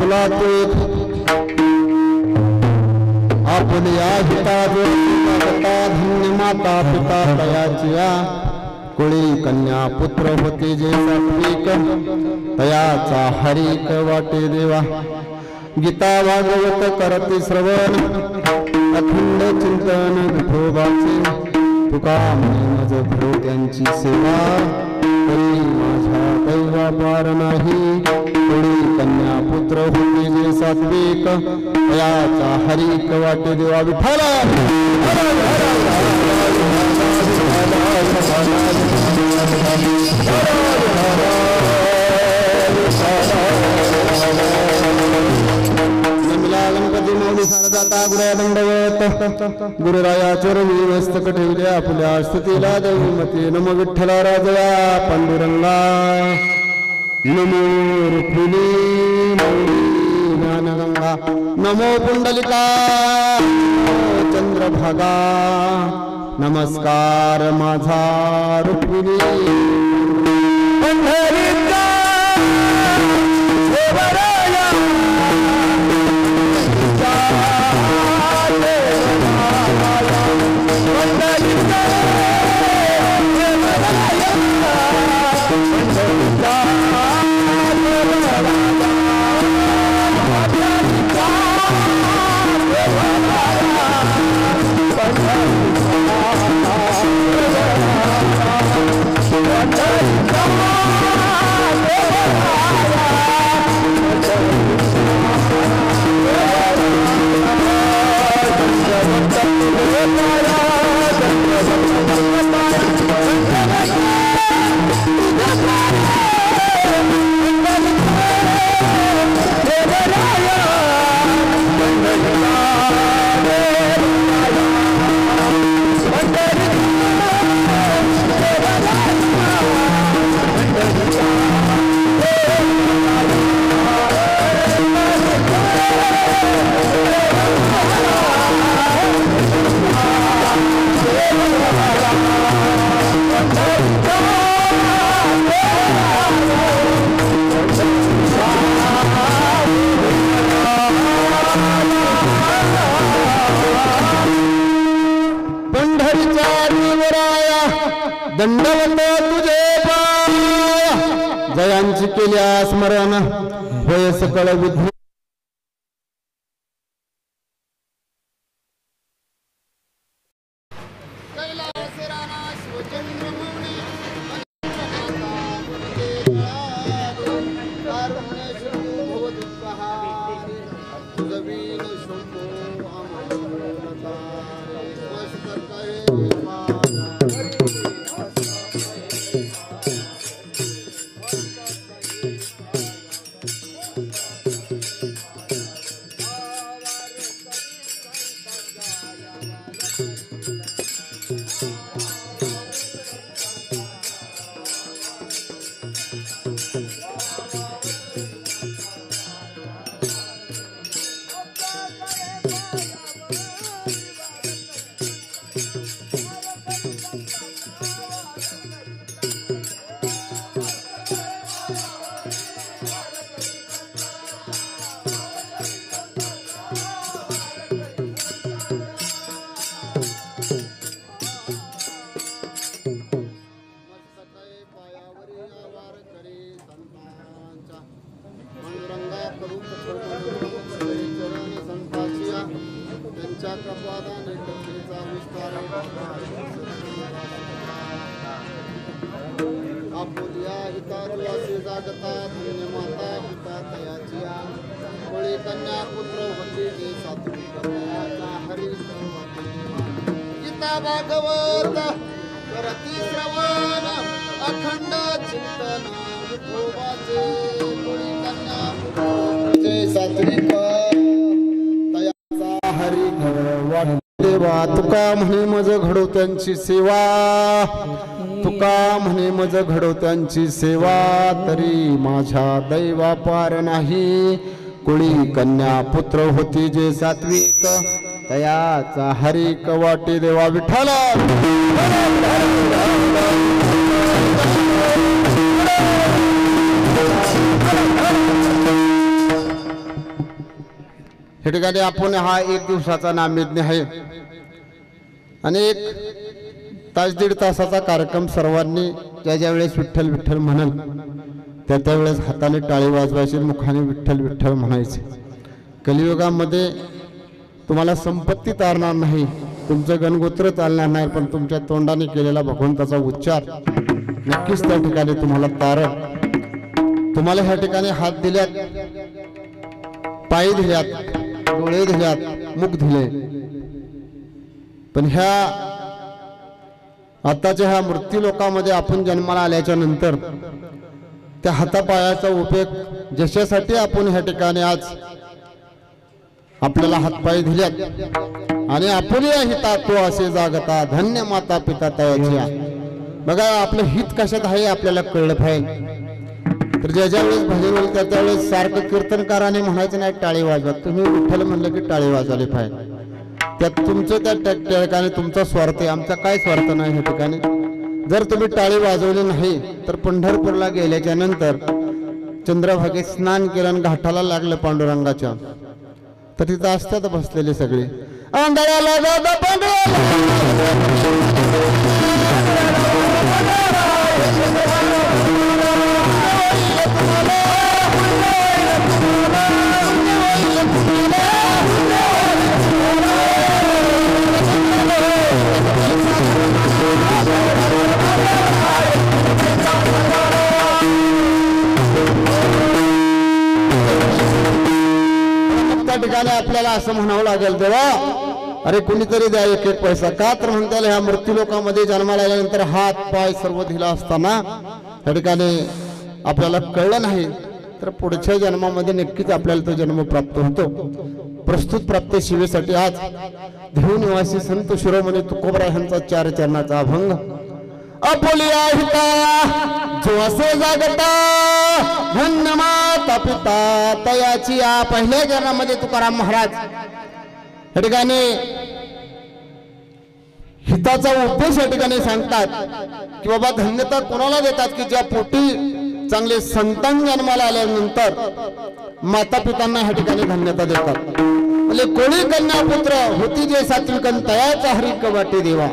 फुला तो आपल्या हिताजो धन्य माता पिता तयाचिया कुळी कन्या पुत्र होते जे सात्विक तयाचा हरिक वाटे देवा गीता भागवत करते श्रवण अखंड चिंतन विठोबाचे तुका मज भरो त्यांची सेवा तरी माझ्या दैवा पार नाही कुळी कन्या पुत्र होते जे सात्विक तयाचा हरिक वाटे देवा विठ्ठला गणपती मौली सरदाता गुरुया दंडवत गुरुराया चरणी मस्तक ठेवल्या आपल्या स्तुतीला दैवमती नम विठ्ठला राजया पांडुरंगा नमो रुक्मिणी ज्ञानगंगा नमो पुंडलिका चंद्रभागा नमस्कार माझा रुक्मिणी पंढरीचा देवराया दंडवत तुझे पाया जयांची केल्या स्मरण होय सकळ विद्या भागवत करती श्रवण अखंड चिंतन विठोबाचे कुळी कन्या सात्विक तयाचा हरी देवा तुका म्हणे मज घडो त्यांची सेवा तुका म्हणे मज घडो त्यांची सेवा तरी माझ्या दैवा पार नाही कुळी कन्या पुत्र होती जे सात्विक तयाचा हरिक वाटे देवा विठ्ठला हे ठिकाणी आपण हा 1 दिवसाचा नामयज्ञ आहे आणि 1 तास 1.5 तासाचा कार्यक्रम सर्वांनी ज्या वेळेस विठ्ठल विठ्ठल म्हणाल त्या वेळेस हाताने टाळी वाजवायची, मुखाने विठ्ठल विठ्ठल म्हणायचे. कलियुगामध्ये तुम्हाला संपत्ती तारणार नाही, तुमचं गणगोत्र चालणार नाही, पण तुमच्या तोंडाने केलेला भगवंताचा उच्चार नक्कीच त्या ठिकाणी तुम्हाला तारण. तुम्हाला ह्या ठिकाणी हात दिल्यात, पाय दिल्यात, डोळे दिल्यात, मुख दिले, पण ह्या आताच्या ह्या मृत्यू लोकामध्ये आपण जन्माला आल्याच्या नंतर त्या हातापायाचा उपयोग जशासाठी आपण ह्या ठिकाणी आज आपल्याला हातपाय दिल्यात आणि आपण या हितातो असे जागता धन्य माता पिता तयाची. बघा आपलं हित कशात आहे आपल्याला कळलं पाहिजे. तर ज्या वेळेस भजन होईल त्या वेळेस सारखं कीर्तनकाराने म्हणायचं नाही टाळी वाजवा, तुम्ही विठ्ठल म्हणलं की टाळी वाजवली पाहिजे. त्यात तुमचं त्या ठिकाणी तुमचा स्वार्थ आहे, आमचा काय स्वार्थ नाही. ह्या ठिकाणी जर तुम्ही टाळी वाजवली नाही तर पंढरपूरला गेल्याच्या नंतर चंद्रभागेत स्नान केलं आणि घाटाला लागलं पांडुरंगाच्या, तर तिथं असतात बसलेले सगळे आंधळ्याला दादा त्या ठिकाणी आपल्याला असं म्हणावं लागेल देवा अरे कुणीतरी द्या 1-1 पैसा. का तर म्हणता ह्या मृत्यू लोकांमध्ये जन्माला आल्यानंतर हात पाय सर्व दिला असताना त्या ठिकाणी आपल्याला कळलं नाही तर पुढच्या जन्मामध्ये नक्कीच आपल्याला तो जन्म प्राप्त होतो. प्रस्तुत प्राप्ती शिवेसाठी आज देव निवासी संत शिरोमणी तुकोबरा यांचा 4 चरणाचा अभंग. अपोलिया हिता जो असे जागता धन्य माता पिता तयाची. या पहिल्या जन्मामध्ये तुकाराम महाराज या ठिकाणी हिताचा उपदेश या ठिकाणी सांगतात की बाबा धन्यता कोणाला देतात की ज्या पोटी चांगले संतान जन्माला आल्यानंतर माता पितांना ह्या ठिकाणी धन्यता देतात. म्हणजे कोणी कन्या पुत्र होती जे सात्विकन तयाचा हरिक वाटे देवा.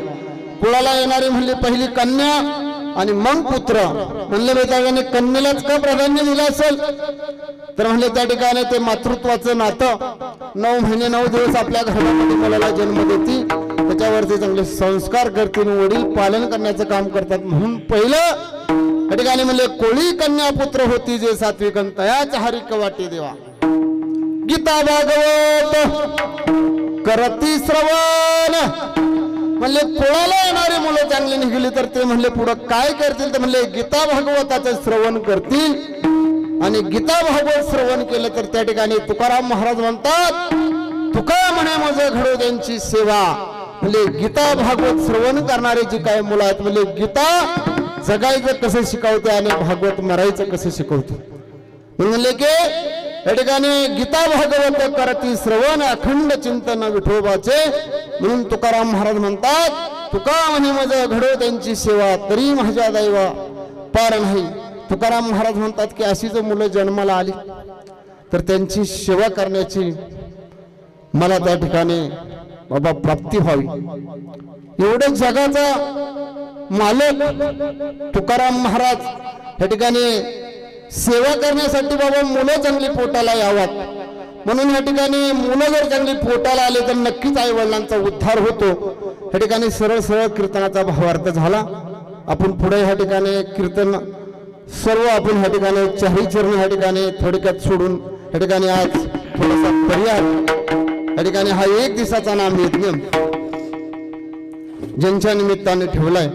कुळाला येणारी म्हणली पहिली कन्या आणि मग पुत्र. म्हणले बेताने कन्येलाच का प्राधान्य दिलं असेल तर म्हणले त्या ठिकाणी ते मातृत्वाचं नातं 9 महिने 9 दिवस आपल्या घरामध्ये मुलाला जन्म देतील, त्याच्यावरती चांगले संस्कार करतील, वडील पालन करण्याचं काम करतात. म्हणून पहिलं या ठिकाणी म्हणले कोळी कन्या पुत्र होती जे सात्विकन तयाचा हरिक वाटे देवा. गीता भागवत करती श्रवण. म्हणले कोणाला येणारी मुलं चांगली निघली तर ते म्हणले पुढे काय करतील तर म्हणले गीता भागवताचं श्रवण करतील. आणि गीता भागवत श्रवण केलं तर त्या ठिकाणी तुकाराम महाराज म्हणतात तुका म्हणे माझं घडो त्यांची सेवा. म्हणजे गीता भागवत श्रवण करणारे जी काय मुलं आहेत म्हणजे गीता जगायचं कसं शिकवते आणि भागवत मरायचं कसं शिकवते. म्हणले की या ठिकाणी गीता भागवत करती श्रवण अखंड चिंतन विठोबाचे. म्हणून तुकाराम महाराज म्हणतात तुका म्हणे माझं घडो त्यांची सेवा तरी माझ्या दैवा पार नाही. तुकाराम महाराज म्हणतात की अशी जर मुलं जन्माला आली तर त्यांची सेवा करण्याची मला त्या ठिकाणी बाबा प्राप्ती व्हावी. एवढं जगाचा मालक तुकाराम महाराज या ठिकाणी सेवा करण्यासाठी बाबा मुलं चांगली पोटाला यावात. म्हणून या ठिकाणी मुलं जर चांगली पोटाला आले तर नक्कीच आई वडिलांचा उद्धार होतो. या ठिकाणी सरळ सरळ कीर्तनाचा भावार्थ झाला. आपण पुढे ह्या ठिकाणी कीर्तन सर्व आपण ह्या ठिकाणी 4 चरण ह्या ठिकाणी थोडक्यात सोडून या ठिकाणी आज थोडासा पर्याय या ठिकाणी हा 1 दिवसाचा नाम यज्ञ ज्यांच्या निमित्ताने ठेवलाय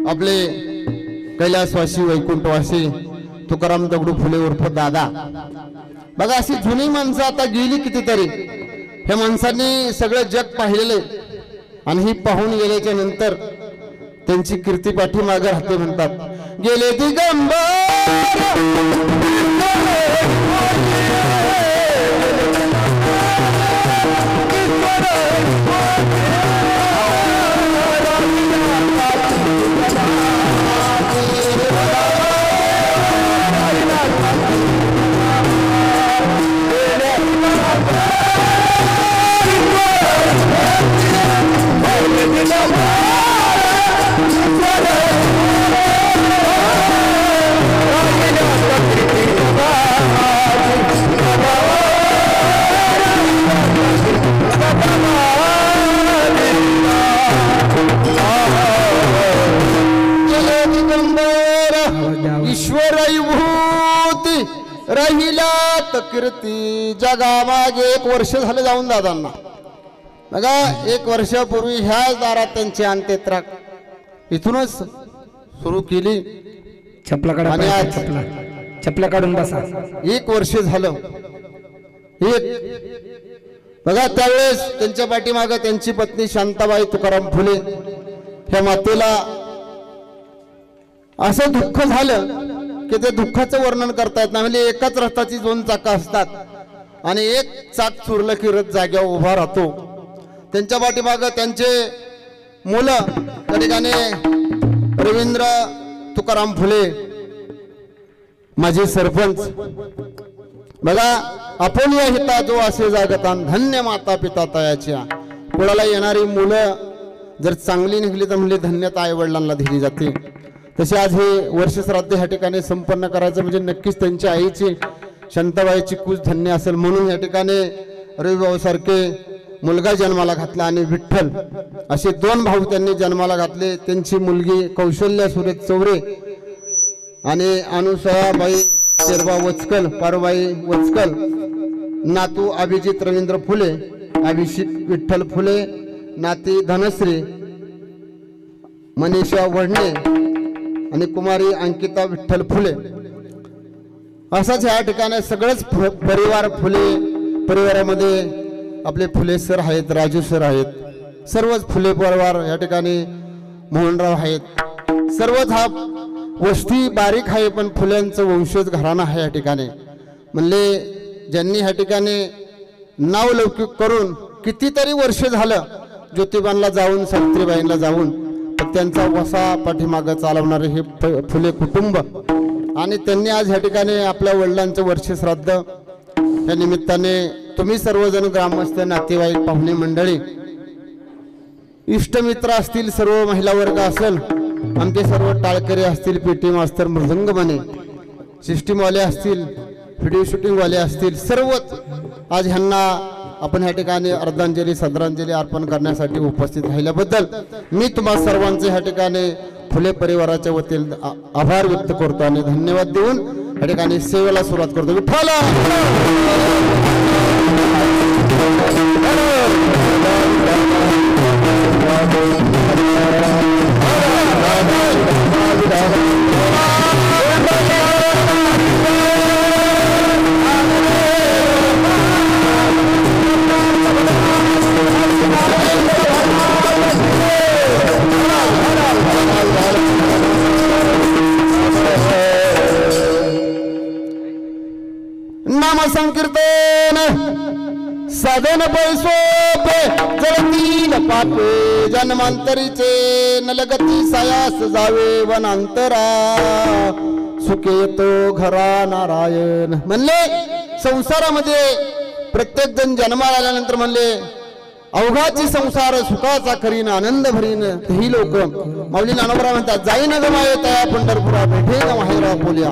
आपले कैलासवासी वैकुंठवासी तुकाराम दगडू फुले उर्फ दादा. बघा अशी जुनी माणसं आता गेली कितीतरी. ह्या माणसांनी सगळं जग पाहिलेलं आणि ही पाहून गेल्याच्या नंतर त्यांची कीर्ती पाठीमागे राहते. म्हणतात गेले दिगंबर Yeah. राहिल्यात कीर्ती जगामागे 1 वर्ष झालं जाऊन दादांना. बघा 1 वर्षापूर्वी ह्याच दारात त्यांची अंत्ययात्रा इथूनच सुरू केली. चपला काढा, आणि आज चपला काढून बसा. 1 वर्ष झालं. बघा त्यावेळेस त्यांच्या पाठीमागे त्यांची पत्नी शांताबाई तुकाराम फुले ह्या मातेला असं दुःख झालं की ते दुःखाचं वर्णन करता येत नाही. म्हणजे एकाच रथाची 2 चाकं असतात आणि एक चाक चुरलं की रथ जाग्यावर उभा राहतो. त्यांच्या पाठीमागे त्यांचे मुलं त्या ठिकाणी रवींद्र तुकाराम फुले माजी सरपंच. बघा आपण या हिता जो असे जागतान धन्य माता पिता तयाच्या. कुणाला येणारी मुलं जर चांगली निघली तर म्हणजे धन्यता आई वडिलांना दिली जाते. तसे आज हे वर्ष श्राद्ध ह्या ठिकाणी संपन्न करायचं म्हणजे नक्कीच त्यांच्या आईची शांताबाईची कूच धन्य असेल. म्हणून या ठिकाणी रविभाऊ सारखे मुलगा जन्माला घातला आणि विठ्ठल असे 2 भाऊ त्यांनी जन्माला घातले. त्यांची मुलगी कौशल्या सुरेश चौरे आणि अनुसयाबाई शेरबा वचकल पारुबाई वचकल, नातू अभिजित रवींद्र फुले, अभिषेक विठ्ठल फुले, नाती धनश्री मनीषा वडणे आणि कुमारी अंकिता विठ्ठल फुले. असाच या ठिकाणी सगळंच परिवार फुले परिवारामध्ये आपले फुले सर आहेत, राजू सर आहेत, सर्वच फुले परिवार या ठिकाणी मोहनराव आहेत. सर्वच हा वस्ती बारीक आहे पण फुल्यांचं वंशज घराणं आहे या ठिकाणी. म्हणले ज्यांनी ह्या ठिकाणी नाव लौकिक करून कितीतरी वर्ष झालं ज्योतिबांना जाऊन सावित्रीबाईंना जाऊन त्यांचा वसा पाठीमागं चालवणारे हे फुले कुटुंब. आणि त्यांनी आज ह्या ठिकाणी आपल्या वडिलांचं वर्ष श्राद्ध या निमित्ताने तुम्ही सर्वजण ग्रामस्थ नातेवाईक पाहुणे मंडळी इष्टमित्र असतील, सर्व महिला वर्ग असेल, आमचे सर्व टाळकरी असतील, पेटी मास्तर मृदंगमने सिस्टीमवाले असतील, व्हिडिओ शूटिंगवाले असतील, सर्वच आज ह्यांना आपण ह्या ठिकाणी अर्धांजली श्रद्धांजली अर्पण करण्यासाठी उपस्थित राहिल्याबद्दल मी तुम्हा सर्वांचे ह्या ठिकाणी फुले परिवाराच्या वतीने आभार व्यक्त करतो आणि धन्यवाद देऊन या ठिकाणी सेवेला सुरुवात करतो. विठ्ठल नाम संकीर्तन साधन पैसोपे जळतील पापे जन्मांतरीचे नलगती सायास जावे वनांतरा सुखे येतो घरा नारायण. म्हणले संसारामध्ये प्रत्येक जण जन्माला आल्यानंतर म्हणले अवघाची संसार सुखाचा करीन आनंद भरीन. ही लोक माऊली ज्ञानोबा म्हणतात जाईन ग माये तया पंढरपुरा भेटे ग माहेरा बोल्या.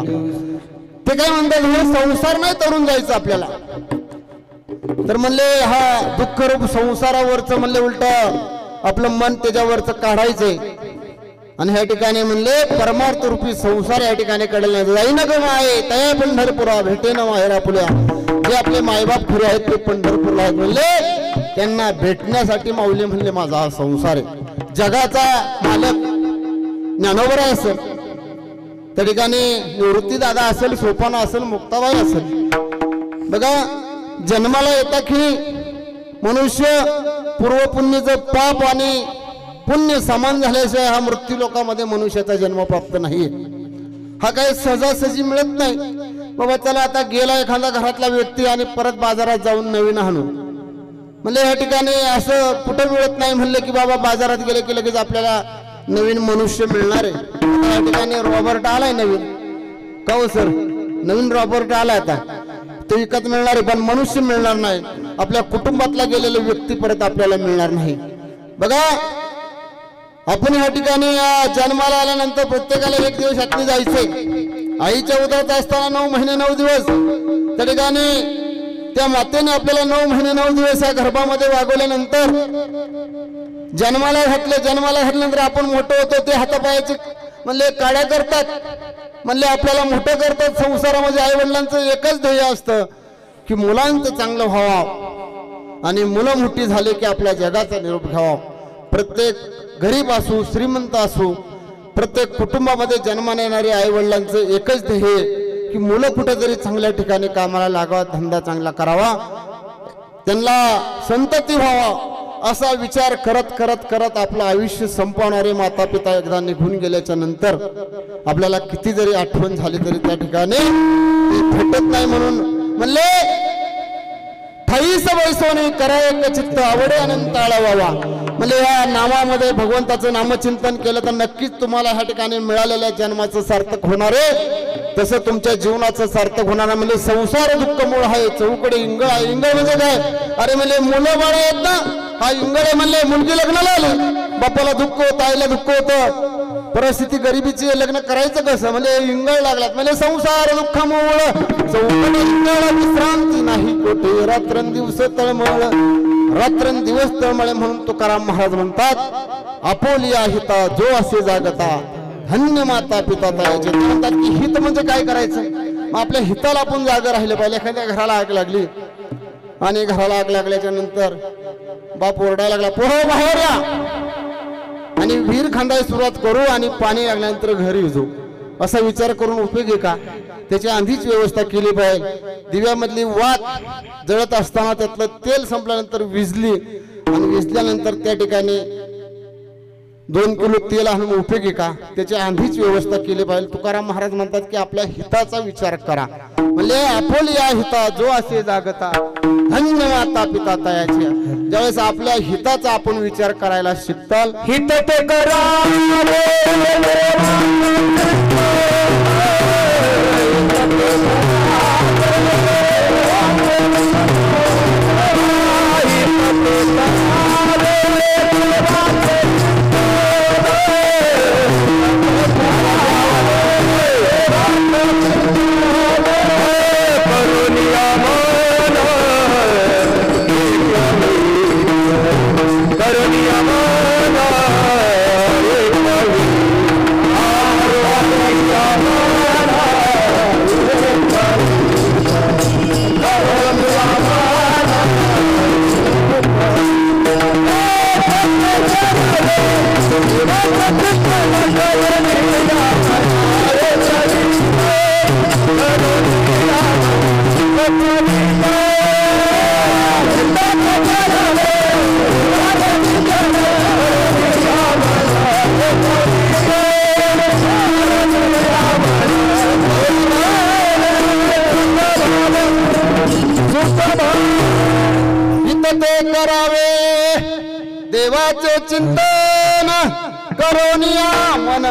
ते काय म्हणतात हे संसार नाही तरुण जायचं आपल्याला. तर म्हणले हा दुःखरूप संसारावरचं म्हणले उलट आपलं मन त्याच्यावरचं काढायचंय आणि ह्या ठिकाणी म्हणले परमार्थ रूपी संसार या ठिकाणी कळले जाईन ग माये तया पंढरपुरा भेटे न माहेरा पुल्या. जे आपले मायबाप खरे आहेत ते पंढरपूरला आहेत म्हणले त्यांना भेटण्यासाठी माऊली म्हणले माझा हा संसार आहे. जगाचा मालक ज्ञानोबा असेल, त्या ठिकाणी निवृत्ती दादा असेल, सोपाना असेल, मुक्ताबाई असेल. बघा जन्माला येता की मनुष्य पूर्वपुण्यचं पाप आणि पुण्य समान झाल्याशिवाय हा मृत्यू लोकांमध्ये मनुष्याचा जन्म प्राप्त नाही. हा काही सहजासहजी मिळत नाही. बाबा चला आता गेला एखादा घरातला व्यक्ती आणि परत बाजारात जाऊन नवीन आणू म्हणले ह्या ठिकाणी असं कुठं मिळत नाही. म्हणले की बाबा बाजारात गेले की लगेच आपल्याला नवीन मनुष्य मिळणार आहे. या ठिकाणी रॉबर्ट आलाय नवीन. का हो सर नवीन रॉबर्ट आलाय आता तो विकत मिळणार आहे पण मनुष्य मिळणार नाही. आपल्या कुटुंबातला गेलेला व्यक्ती परत आपल्याला मिळणार नाही. बघा आपण ह्या ठिकाणी जन्माला आल्यानंतर प्रत्येकाला 1 दिवस यातनी जायचंय. आईच्या उदरात असताना 9 महिने 9 दिवस त्या ठिकाणी त्या मातेने आपल्याला 9 महिने 9 दिवस या गर्भामध्ये वागवल्यानंतर जन्माला घातल्यानंतर आपण मोठं होतो. ते हातापायाचे म्हणले काड्या करतात म्हणले आपल्याला मोठं करतात संसारामध्ये आई वडिलांचं एकच ध्येय असतं की मुलांचं चांगलं व्हावं आणि मुलं मोठी झाले की आपल्या जगाचा निरोप घ्यावा. प्रत्येक गरीब असो श्रीमंत असो प्रत्येक कुटुंबामध्ये जन्माला येणारे आई वडिलांचं एकच ध्येय की मुलं कुठेतरी चांगल्या ठिकाणी कामाला लागावा, धंदा चांगला करावा, त्यांना संतती व्हावा असा विचार करत करत करत आपलं आयुष्य संपवणारे माता पिता एकदा निघून गेल्याच्या नंतर आपल्याला किती जरी आठवण झाली तरी त्या ठिकाणी भेटत नाही. म्हणून म्हणले ठाईस वैसोनी कराय चित्त आवडे अनंत आळवावा. म्हणजे या नावामध्ये भगवंताचं नामचिंतन केलं तर नक्कीच तुम्हाला ह्या ठिकाणी मिळालेल्या जन्माचं सार्थक होणार आहे, तसं तुमच्या जीवनाचं सार्थक होणार आहे. म्हणजे संसार दुःख मूळ आहे, चौकडे इंगळ आहे. इंगळ म्हणजे काय? अरे म्हणजे मुलं बाळ आहेत ना, हा इंगळ आहे. म्हणले मुलगी लग्नाला आली, बापाला दुःख होतं, आईला दुःख होतं, परिस्थिती गरिबीची, लग्न करायचं कसं? म्हणजे इंगळ लागलात. म्हणजे संसार दुःखामुळ चौकडे इंगळ विश्रांती नाही कोठे, रात्रंदिवस तळमळ रात्रंदिवस तळमळे. म्हणून तुकाराम महाराज म्हणतात आपोलिया हिता जो असे जागता धन्य माता पिता तयाचे. ते म्हणतात की हित म्हणजे काय करायचं? मग आपल्या हिताला आपण जागा राहिले पाहिजे. एखाद्या घराला आग लागली आणि घराला आग लागल्याच्या नंतर बाप ओरडायला लागला पोहो बाहेर या आणि विहीर खांदायला सुरुवात करू आणि पाणी लागल्यानंतर घरी जाऊ, असा विचार करून उपयोग आहे का? त्याची आधीच व्यवस्था केली पाहिजे. दिव्यामधली वात जळत असताना त्यातलं तेल संपल्यानंतर विजली आणि विजल्यानंतर त्या ठिकाणी 2 किलो तेल आणून उपयोग आहे का? त्याची आधीच व्यवस्था केली पाहिजे. तुकाराम महाराज म्हणतात की आपल्या हिताचा विचार करा. म्हणजे आपोलिया हिता जो असे जागता धन्य माता पिता तयाचे. ज्यावेळेस आपल्या हिताचा आपण विचार करायला शिकताल हित ते करावे करावे देवाचे चिंतन करोनिया मन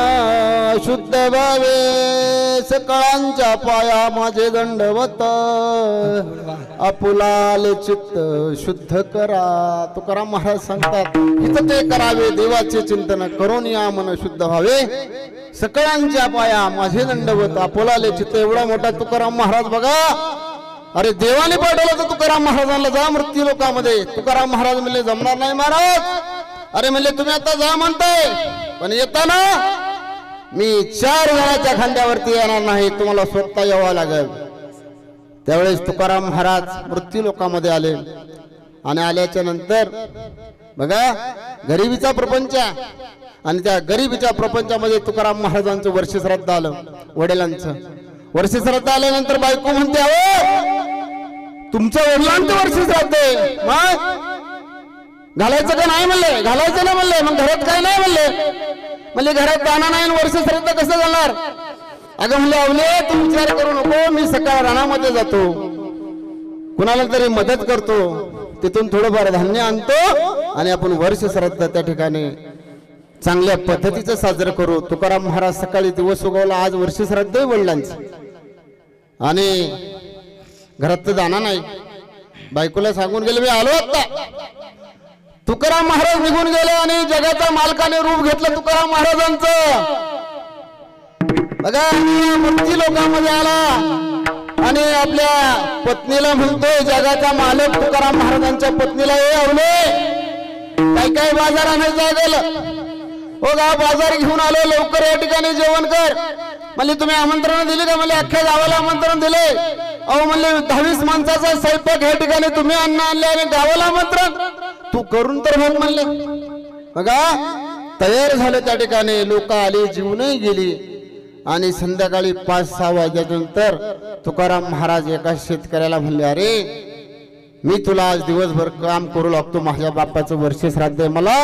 शुद्ध व्हावे सकळांच्या पाया माझे दंडवत आपुलाल चित्त शुद्ध करा. तुकाराम महाराज सांगतात इथं ते करावे देवाचे चिंतन करोनिया मन शुद्ध व्हावे सकळांच्या पाया माझे दंडवत आपुलाले चित्त. एवढा मोठा तुकाराम महाराज बघा. अरे देवाने पाठवलं तर तुकाराम महाराजांना जा मृत्यू लोकांमध्ये. तुकाराम महाराज म्हणले जमणार नाही महाराज. अरे म्हणले तुम्ही आता जा म्हणताय पण येताना मी 4 जणांच्या खांद्यावरती येणार नाही, तुम्हाला स्वतः यावं लागेल. त्यावेळेस तुकाराम महाराज मृत्यू लोकांमध्ये आले आणि आल्याच्या नंतर बघा गरिबीचा प्रपंच आणि त्या गरिबीच्या प्रपंचामध्ये तुकाराम महाराजांचं वर्ष श्राद्ध आलं. वडिलांचं वर्ष श्राद्ध आल्यानंतर बायको म्हणते अहो तुमच्या वडिलांचं वर्ष श्राद्ध आहे, मग घालायचं का नाही म्हणले? घालायचं नाही म्हणले. मग घरात काय नाही म्हणले घरात जाणार नाही वर्ष श्राद्ध कसं जाणार? अगं म्हणले अवले तू विचार करू नको, मी सकाळ रानामध्ये जातो, कुणाला तरी मदत करतो, तिथून थोडंफार धान्य आणतो आणि आपण वर्ष श्राद्ध त्या ठिकाणी चांगल्या पद्धतीचं साजरं करू. तुकाराम महाराज सकाळी दिवस उगवला, आज वर्ष श्राद्ध आहे वडिलांचं आणि घरात तर जाणार नाही. बायकोला सांगून गेले मी आलो आता. तुकाराम महाराज निघून गेले आणि जगाच्या मालकाने रूप घेतलं तुकाराम महाराजांचं. बघा मृत्यू लोकांमध्ये आला आणि आपल्या पत्नीला म्हणतोय जगाचा मालक तुकाराम महाराजांच्या पत्नीला हे आवले काय बाजार आणायचं गेलं हो गा बाजार घेऊन आलो लवकर या ठिकाणी जेवण कर. म्हणले तुम्ही आमंत्रण दिले का? म्हणले अख्ख्या गावाला आमंत्रण दिले. अहो म्हणले 20 माणसाचा स्वयंपाक ह्या ठिकाणी तुम्ही अन्न आणले आणि गावाला आमंत्रण तू करून तर बघ म्हणले. बघा तयार झालं त्या ठिकाणी, लोक आली, जीवनही गेली. आणि संध्याकाळी 5-6 वाजल्यानंतर तुकाराम महाराज एका शेतकऱ्याला म्हणले, अरे मी तुला आज दिवसभर काम करू लागतो, माझ्या बापाचं वर्ष श्राद्ध आहे, मला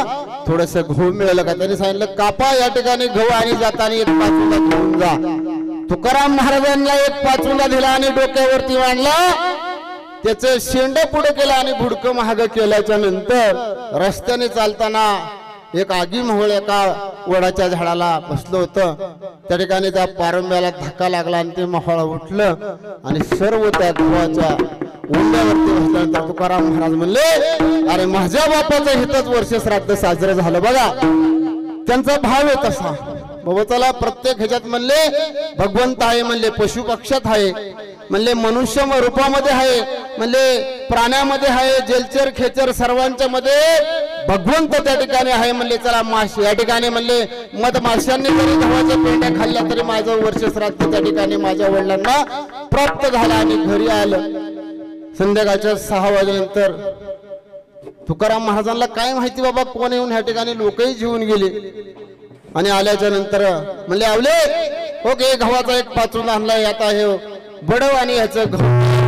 थोडस गहू मिळालं का? त्यांनी सांगितलं कापा या ठिकाणी गहू आणि जाताना 1 पाचुंदा घेऊन जा. तुकाराम महाराजांना 1 पाचुंदा दिला आणि डोक्यावरती मांडला, त्याचं शेंड पुढे केलं आणि बुडकं महाग केल्याच्या नंतर रस्त्याने चालताना एक आगी मोहळ एका वडाच्या झाडाला बसलं होतं. त्या ठिकाणी त्या पारंब्याला धक्का लागला आणि ते मोहळ उठलं आणि सर्व त्या गव्हाच्या उंड्यावरती बसल्यानंतर तुकाराम महाराज म्हणले, अरे माझ्या बापाचं हितच वर्ष श्राद्ध साजरं झालं. बघा त्यांचा भाव आहे तसा. बाबा चला प्रत्येक ह्याच्यात म्हणले भगवंत आहे, म्हणले पशु पक्षात आहे, म्हणले मनुष्य रूपामध्ये आहे, म्हणले प्राण्यामध्ये आहे, जलचर खेचर सर्वांच्या मध्ये भगवंत त्या ठिकाणी आहे. म्हणले चला मासे या ठिकाणी म्हणले मधमाशांनी जरी गव्हाच्या पेंड्या खाल्ल्या तरी माझं वर्ष श्राद्ध त्या ठिकाणी माझ्या वडिलांना प्राप्त झालं. आणि घरी आलं संध्याकाळच्या 6 वाजल्यानंतर तुकाराम महाराजांना काय माहिती बाबा कोण येऊन ह्या ठिकाणी लोकही जीवन गेले. आणि आल्याच्या नंतर म्हणले आवले हो गे गव्हाचा 1 पाचुंदा आणलाय, आता हे बडव आणि ह्याचं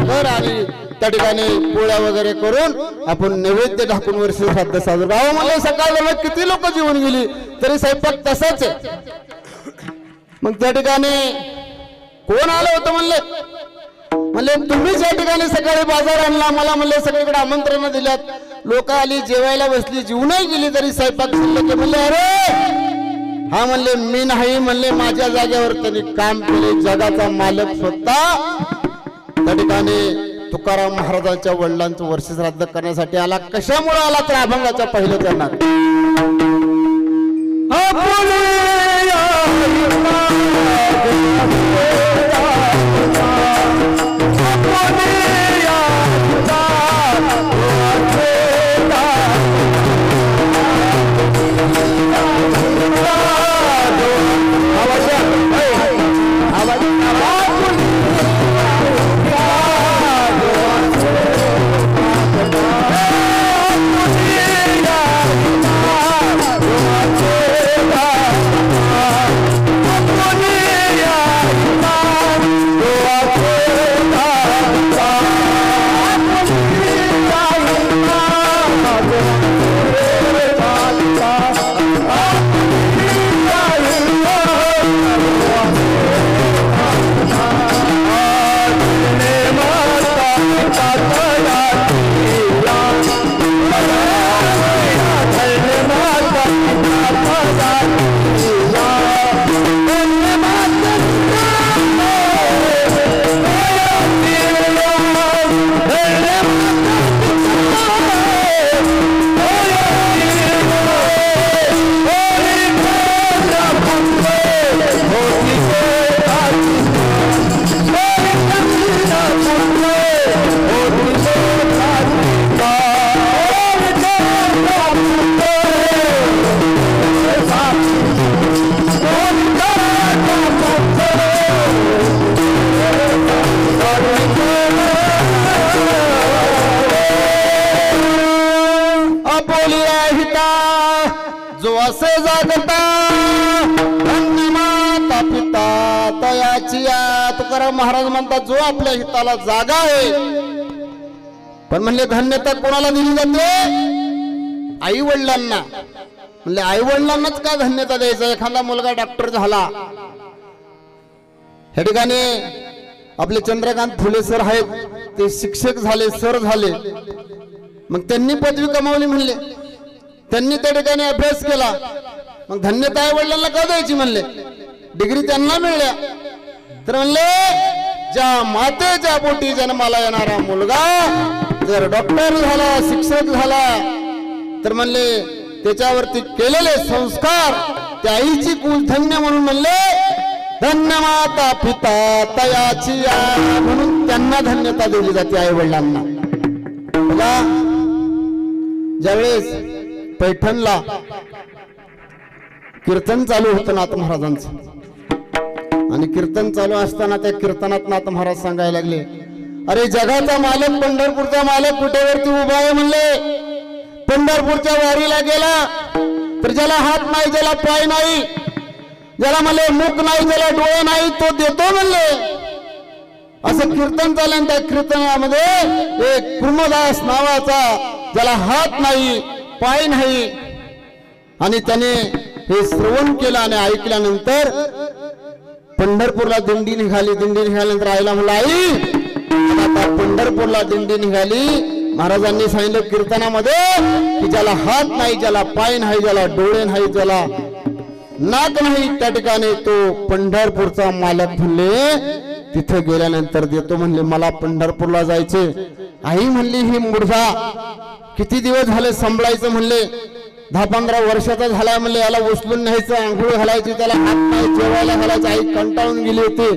घर आणि त्या ठिकाणी पोळ्या वगैरे करून आपण नैवेद्य टाकून वर्ष श्राद्ध साजर करावं. म्हणले सकाळी किती लोक जीवन गेली तरी स्वयंपाक तसाच आहे. मग त्या ठिकाणी कोण आलं होतं? म्हणले तुम्हीच या ठिकाणी सकाळी बाजार आणला, मला म्हणले सगळीकडे आमंत्रण दिल्यात, लोक आली, जेवायला बसली, जीवनही गेली तरी स्वयंपाक शिल्लक. म्हणले अरे हा म्हणले मी नाही, म्हणले माझ्या जागेवर त्यांनी काम केले, जगाचा मालक स्वतः त्या ठिकाणी तुकाराम महाराजांच्या वडिलांचं वर्ष श्राद्ध करण्यासाठी आला. कशामुळे आला तर अभंगाच्या पहिलं त्यांना जो असे जागता धन्य माता पिता तयाची. तुकाराम महाराज म्हणतात जो आपल्या हिताला जागा आहे, पण म्हणले धन्यता कोणाला दिली जाते? आई वडिलांना. म्हणले आई वडिलांनाच का धन्यता द्यायचं? एखादा मुलगा डॉक्टर झाला, ह्या ठिकाणी आपले चंद्रकांत फुले सर आहेत, ते शिक्षक झाले, सर झाले, मग त्यांनी पदवी कमावली, म्हणले त्यांनी त्या ठिकाणी अभ्यास केला, मग धन्यता आई वडिलांना का द्यायची? म्हणले डिग्री त्यांना मिळल्या. तर म्हणले ज्या मातेच्या पोटी जन्माला येणारा मुलगा जर डॉक्टर झाला, शिक्षक झाला, तर म्हणले त्याच्यावरती केलेले संस्कार त्या आईची कुल धन्य म्हणून म्हणले धन्य माता पिता तयाची, म्हणून त्यांना धन्यता दिली जाते आई वडिलांना. बघा ज्यावेळेस पैठणला कीर्तन चालू होतं नाथ महाराजांचं आणि कीर्तन चालू असताना त्या कीर्तनात नाथ महाराज सांगायला लागले, अरे जगाचा मालक पंढरपूरचा मालक कुठेवरती उभा आहे म्हणले. पंढरपूरच्या वारीला गेला तर ज्याला हात नाही, ज्याला पाय नाही, ज्याला म्हणले मुख नाही, ज्याला डोळे नाही, तो देतो म्हणले. असं कीर्तन चाललं. त्या कीर्तनामध्ये एक कुर्मदास नावाचा, ज्याला हात नाही पाय नाही, आणि त्याने हे श्रवण केलं आणि ऐकल्यानंतर पंढरपूरला दिंडी निघाली. दिंडी निघाल्यानंतर आईला म्हणलं, आई आता पंढरपूरला दिंडी निघाली. महाराजांनी सांगितलं कीर्तनामध्ये की ज्याला हात नाही, ज्याला पाय नाही, ज्याला डोळे नाही, ज्याला नाक नाही, त्या ठिकाणी तो पंढरपूरचा मालक म्हणले तिथे गेल्यानंतर देतो म्हणले. मला पंढरपूरला जायचे. आई म्हणली ही मुर्धा किती दिवस झाले सांभाळायचं म्हणले. 10-15 वर्षाचा झाला म्हणले. याला उचलून न्यायचं, आंघोळ घालायची, त्याला हात नाही, जेवायला घालायचं. आई कंटाळून गेली होती.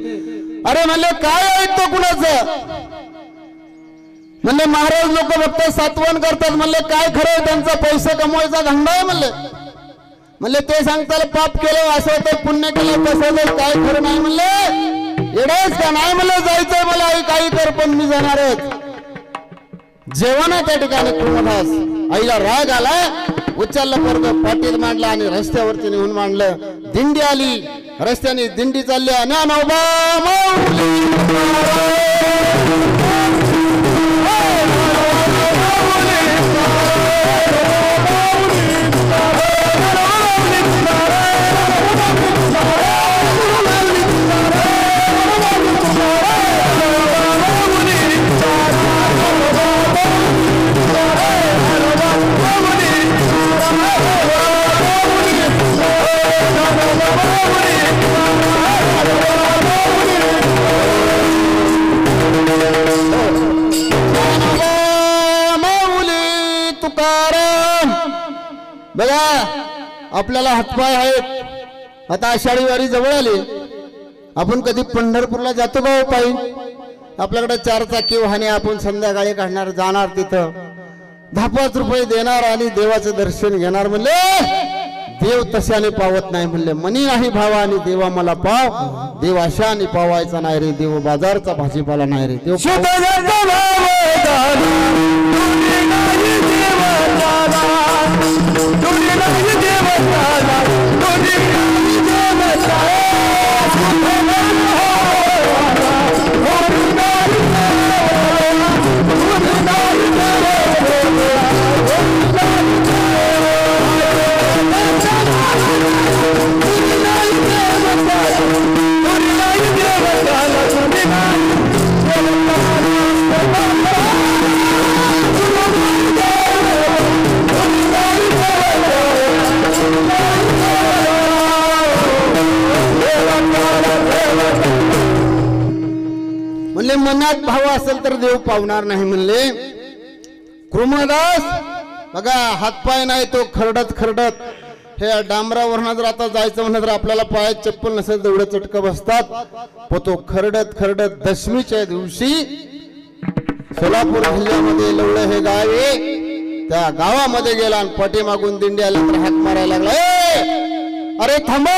अरे म्हणले काय ऐकतो कुणाचं म्हणले. महाराज लोक फक्त सातवण करतात म्हणले. काय खरं त्यांचा पैसे कमवायचा धंदा आहे म्हणले. म्हणले ते सांगताल पाप केलं असं होतं, पुण्य केलं कसं होतं, काय खरं नाही म्हणले. येडायच का नाही म्हणलं. जायचंय मला आई काही कर पण मी जाणारच. जेवण त्या ठिकाणी कुर्मदास आईला राग आला. उचललं पोरगं पाठीत मांडलं आणि रस्त्यावरती नेऊन मांडलं. दिंडी आली, रस्त्याने दिंडी चालली. ज्ञानोबा बघा आपल्याला हातपाय आहेत. आता आषाढी वारी जवळ आली. आपण कधी पंढरपूरला जातो का हो पायी. आपल्याकडे 4 चाकी वाहने, आपण संध्याकाळी काढणार, जाणार, तिथं 10-5 रुपये देणार आणि देवाचं दर्शन घेणार. म्हणले देव तशाने पावत नाही म्हणले. मनी नाही भावा आणि देवा मला पाव. देव अशाने पावायचा नाही रे. देव बाजारचा भाजीपाला नाही रे. देव म्हणले मनात भाव असेल तर देव पावणार नाही म्हणले. कुर्मदास बघा हातपाय नाही, तो खरडत खरडत हे डांबरावरनं जर आता जायचं म्हणलं तर आपल्याला पायात चप्पल नसेल तेवढे चटक बसतात. पण तो खरडत खरडत दशमीच्या दिवशी सोलापूर जिल्ह्यामध्ये लवळे हे गाव आहे, त्या गावामध्ये गेला आणि पाठीमागून दिंडी आल्यानंतर हाक मारायला लागला. अरे थांबा,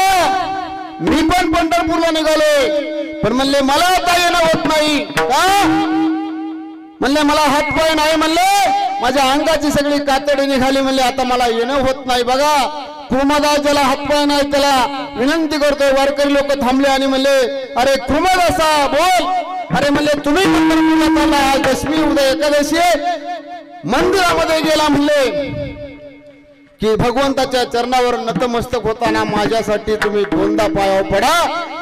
मी पण पंढरपूरला निघाले, पण म्हणले मला आता येणं होत नाही. का म्हणले मला हातपाय नाही म्हणले, माझ्या अंगाची सगळी कातडी निघाली म्हणले, आता मला येणं होत नाही. बघा कुर्मदास ज्याला हातपाय नाही त्याला विनंती करतोय. वारकरी लोक थांबले आणि म्हणले अरे कुर्मदासा बोल. अरे म्हणले तुम्ही पंढरपूरला चालला, आज दशमी उद्या एकादशी, मंदिरामध्ये गेला म्हणले की भगवंताच्या चरणावर नतमस्तक होताना माझ्यासाठी तुम्ही 2दा पायावर पडा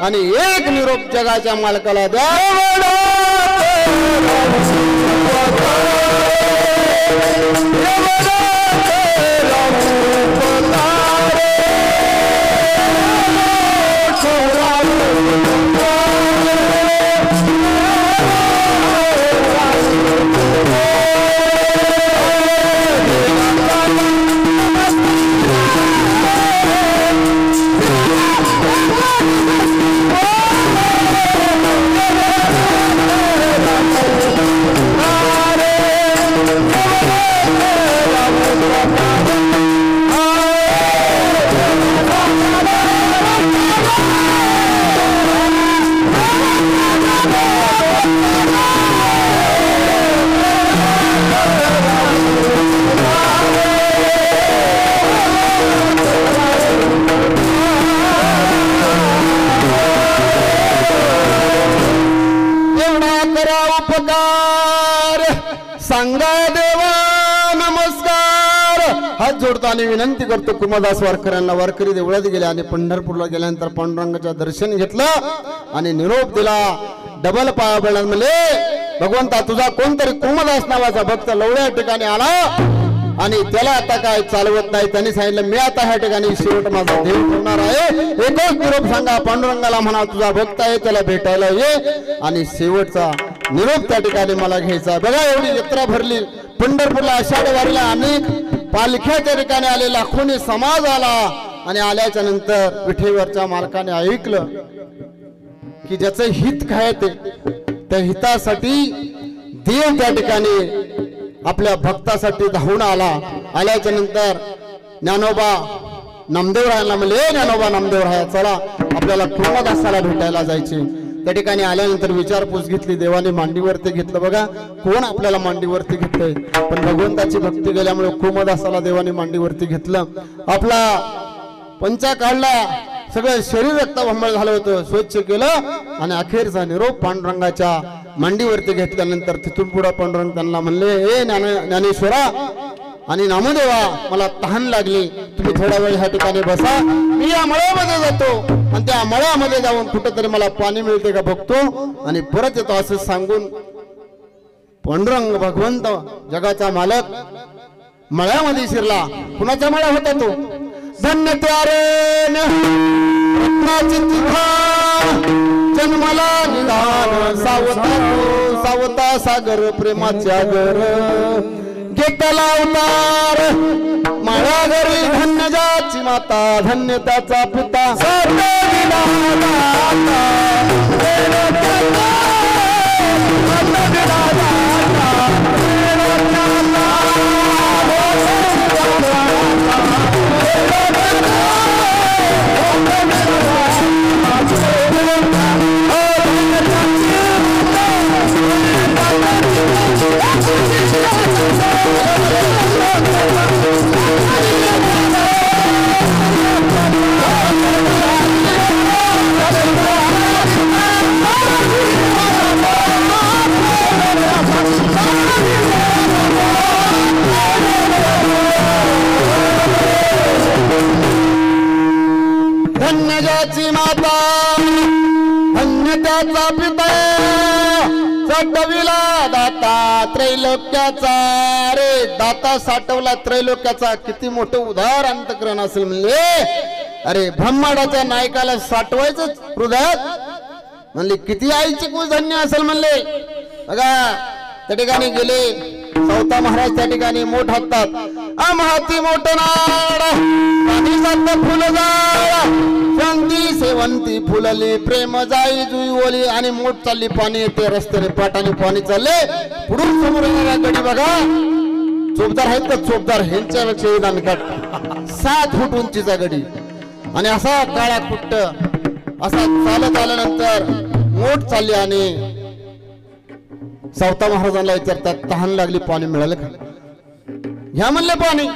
आणि एक निरोप जगाच्या मालकाला द्या. सांगा देवा नमस्कार हात जोडतो आणि विनंती करतो कुमादास वारकऱ्यांना. वारकरी देवळात गेले आणि पंढरपूरला गेल्यानंतर पांडुरंगाच्या दर्शन घेतलं आणि निरोप दिला. डबल पाया पडला म्हणले भगवंता तुझा कोणतरी कुमादास नावाचा भक्त लवड्या ठिकाणी आला आणि त्याला आता काय चालवत नाही. त्यांनी सांगितलं मी आता ह्या ठिकाणी शेवट माझा देव ठेवणार आहे. एकच निरोप सांगा पांडुरंगाला म्हणा तुझा भक्त आहे त्याला भेटायला ये आणि शेवटचा निरोप त्या ठिकाणी मला घ्यायचा. बघा एवढी यात्रा भरली पंढरपूरला. आषाढ वारीला अनेक पालख्या त्या ठिकाणी आले. लाखोनी समाज आला आणि आल्याच्या नंतर विठेवरच्या मालकाने ऐकलं की ज्याचं हित काय ते त्या हितासाठी देव त्या ठिकाणी आपल्या भक्तासाठी धावून आला. आल्याच्या नंतर ज्ञानोबा नामदेवरायांना म्हणले ज्ञानोबा नामदेवराया चला आपल्याला कुमादासाला भेटायला जायचे. त्या ठिकाणी आल्यानंतर विचारपूस घेतली. देवाने मांडीवरती घेतलं. बघा कोण आपल्याला मांडीवरती घेतलंय पण भगवंताची भक्ती गेल्यामुळे कुमादासाला देवाने मांडीवरती घेतलं. आपला पंचा काढला. सगळं शरीर रक्तभंबळ झालं होतं. स्वच्छ केलं आणि अखेरचा निरोप पांडुरंगाच्या मांडीवरती घेतल्यानंतर तिथून पुढे पांडुरंग त्यांना म्हणले ए ज्ञानेश्वरा आणि नामदेवा मला तहान लागली तुम्ही थोडा वेळ ह्या ठिकाणी बसा. मी या मळ्यामध्ये जातो आणि त्या मळ्यामध्ये जाऊन कुठंतरी मला पाणी मिळते का बघतो आणि परत येतो असं सांगून पांडुरंग भगवंत जगाचा मालक मळ्यामध्ये शिरला. कुणाचा मळा होता तो? धन्य त्यारे रत्नाची जन्मला निधान सावता सागर प्रेमाच्या घर घेतला उतार माळा घरी धन्य जाची माता धन्य त्याचा पिता धन्यजाची माता धन्य त्याचा पिता साठविला दाता त्रैलोक्याचा. रे दाता साठवला त्रैलोक्याचा. किती मोठं उदार अंतकरण असेल म्हणले. अरे ब्रह्मांडाच्या नायकाला साठवायचं हृदयात म्हणले किती आईची कुल धन्य असेल म्हणले. बघा त्या ठिकाणी गेले सावता महाराज त्या ठिकाणी मोठ हातात आम्हाती मोठ नाड पाणी सात फुल शांती सेवंती फुलली प्रेम जाई जुई ओली आणि मोठ चालली पाणी येते रस्त्याने पाटाने पाणी चालले. पुढून समोर येणारा गडी बघा चोपदार आहेत का चोपदार ह्यांच्यापेक्षा दानकाट 7 फूट उंचीचा गडी आणि असा काळा कुट्ट असा चालत आल्यानंतर मोठ चालली आणि सावता महाराजांना विचारतात तहान लागली पाणी मिळालं का? ह्या म्हणले पाणी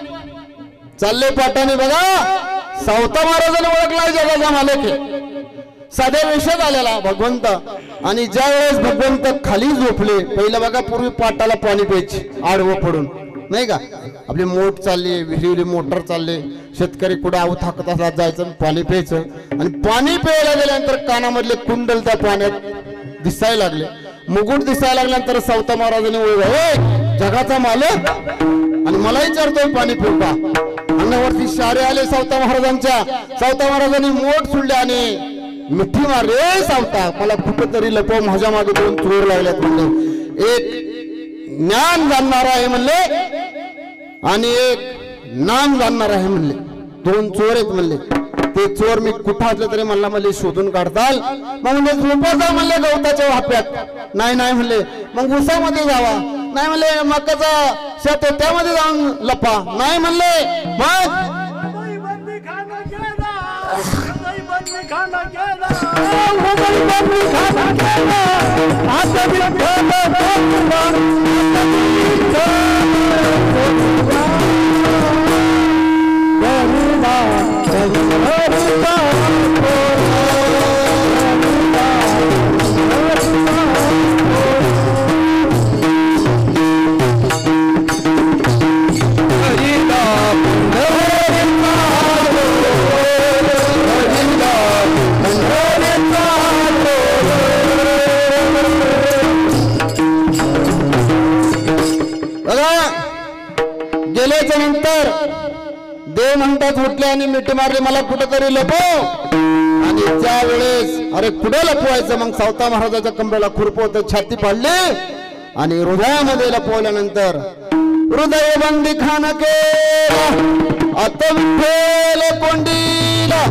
चालले पाटाने. बघा सावता महाराजांनी ओळखला जगाचा मालक आहे. साध्या वेशात आलेला भगवंत आणि ज्या वेळेस भगवंत खाली झोपले पहिलं बघा पूर्वी पाटाला पाणी प्यायचे आडवं पडून नाही का. आपली मोठ चालली विहिरी मोटर चालले शेतकरी कुठं आऊ थाकत असला जायचं पाणी प्यायचं आणि पाणी प्यायला गेल्यानंतर कानामधले कुंडल त्या पाण्यात दिसायला लागले. मुकुट दिसायला लागल्यानंतर सावता महाराजांनी ओळखलं जगाचा मालक आणि मला विचारतोय पाणी पिऊ का. अंगावरती शारे आले सावता महाराजांच्या. सावता महाराजांनी मोठ सोडले आणि मिठी मारले सावता मला कुठंतरी लपव माझ्या मागे 2 चोर लागल्यात म्हणले. एक ज्ञान जाणणार आहे म्हणले आणि एक नाम जाणणार आहे म्हणले. 2 चोर आहेत म्हणले. ते चोर मी कुठं असले तरी मला शोधून काढताल. मग म्हणजे झोपाचा म्हणले गवताच्या वाप्यात नाही म्हणले. मग उसामध्ये जावा नाही म्हणले. मकाचा शेत त्यामध्ये जाऊन लपा नाही म्हणले. मग आणि मिठी मारली मला कुठेतरी लपव. आणि त्यावेळेस अरे कुठे लपवायचं मग सावता महाराजाच्या कंबरेला खुरप होतं, छाती पाडली आणि हृदयामध्ये लपवल्यानंतर हृदय बंदी खान केला अत विठ्ठल कोंडीला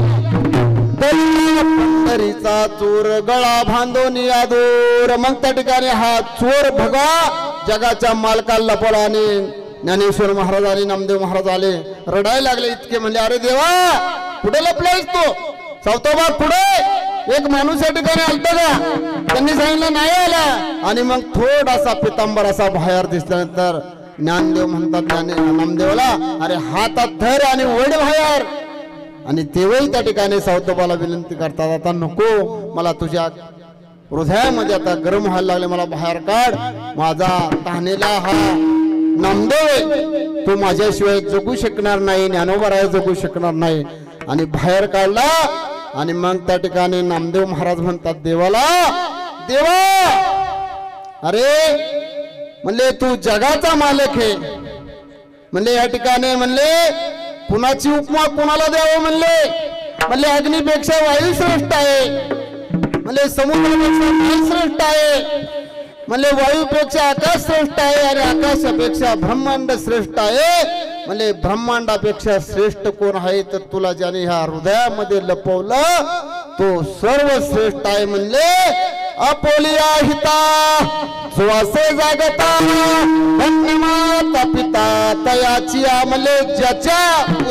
पंढरीचा चोर गळा बांधून यादूर. मग त्या ठिकाणी हा चोर भगा जगाच्या मालकाला लपवला आणि ज्ञानेश्वर महाराज आणि नामदेव महाराज आले, रडायला लागले. इतके म्हणजे अरे देवा कुठे लपलायस तू, सावतोबा कुठे, एक माणूस या ठिकाणी आलता का? त्यांनी सांगितलं नाही आला. आणि मग थोडासा पितांबर असा बाहेर दिसल्यानंतर ज्ञानदेव म्हणतात नामदेवला अरे हातात धर आणि ओढ बाहेर. आणि तेव्हाही त्या ठिकाणी सावतोबाला विनंती करतात आता नको, मला तुझ्या हृदयामध्ये आता गरम व्हायला लागले, मला बाहेर काढ. माझा तहानेला हा नामदेव आहे, तो माझ्याशिवाय जगू शकणार नाही, ज्ञानोबा जगू शकणार नाही. आणि बाहेर काढला. आणि मग त्या ठिकाणी नामदेव महाराज म्हणतात देवाला, देवा अरे म्हणले तू जगाचा मालक आहे. म्हणले या ठिकाणी म्हणले कुणाची उपमा कुणाला द्यावं म्हणले अग्नीपेक्षा वायू श्रेष्ठ आहे, म्हणले समुद्रापेक्षा जल श्रेष्ठ आहे, म्हणले वायूपेक्षा आकाश श्रेष्ठ आहे आणि आकाशापेक्षा ब्रह्मांड श्रेष्ठ आहे. म्हणले ब्रह्मांडापेक्षा श्रेष्ठ कोण आहे तर तुला ज्याने ह्या हृदयामध्ये लपवलं तो सर्वश्रेष्ठ आहे. म्हणले अपोलिया हिता जो असे जागता धन्य माता पिता तयाची. म्हणले ज्याच्या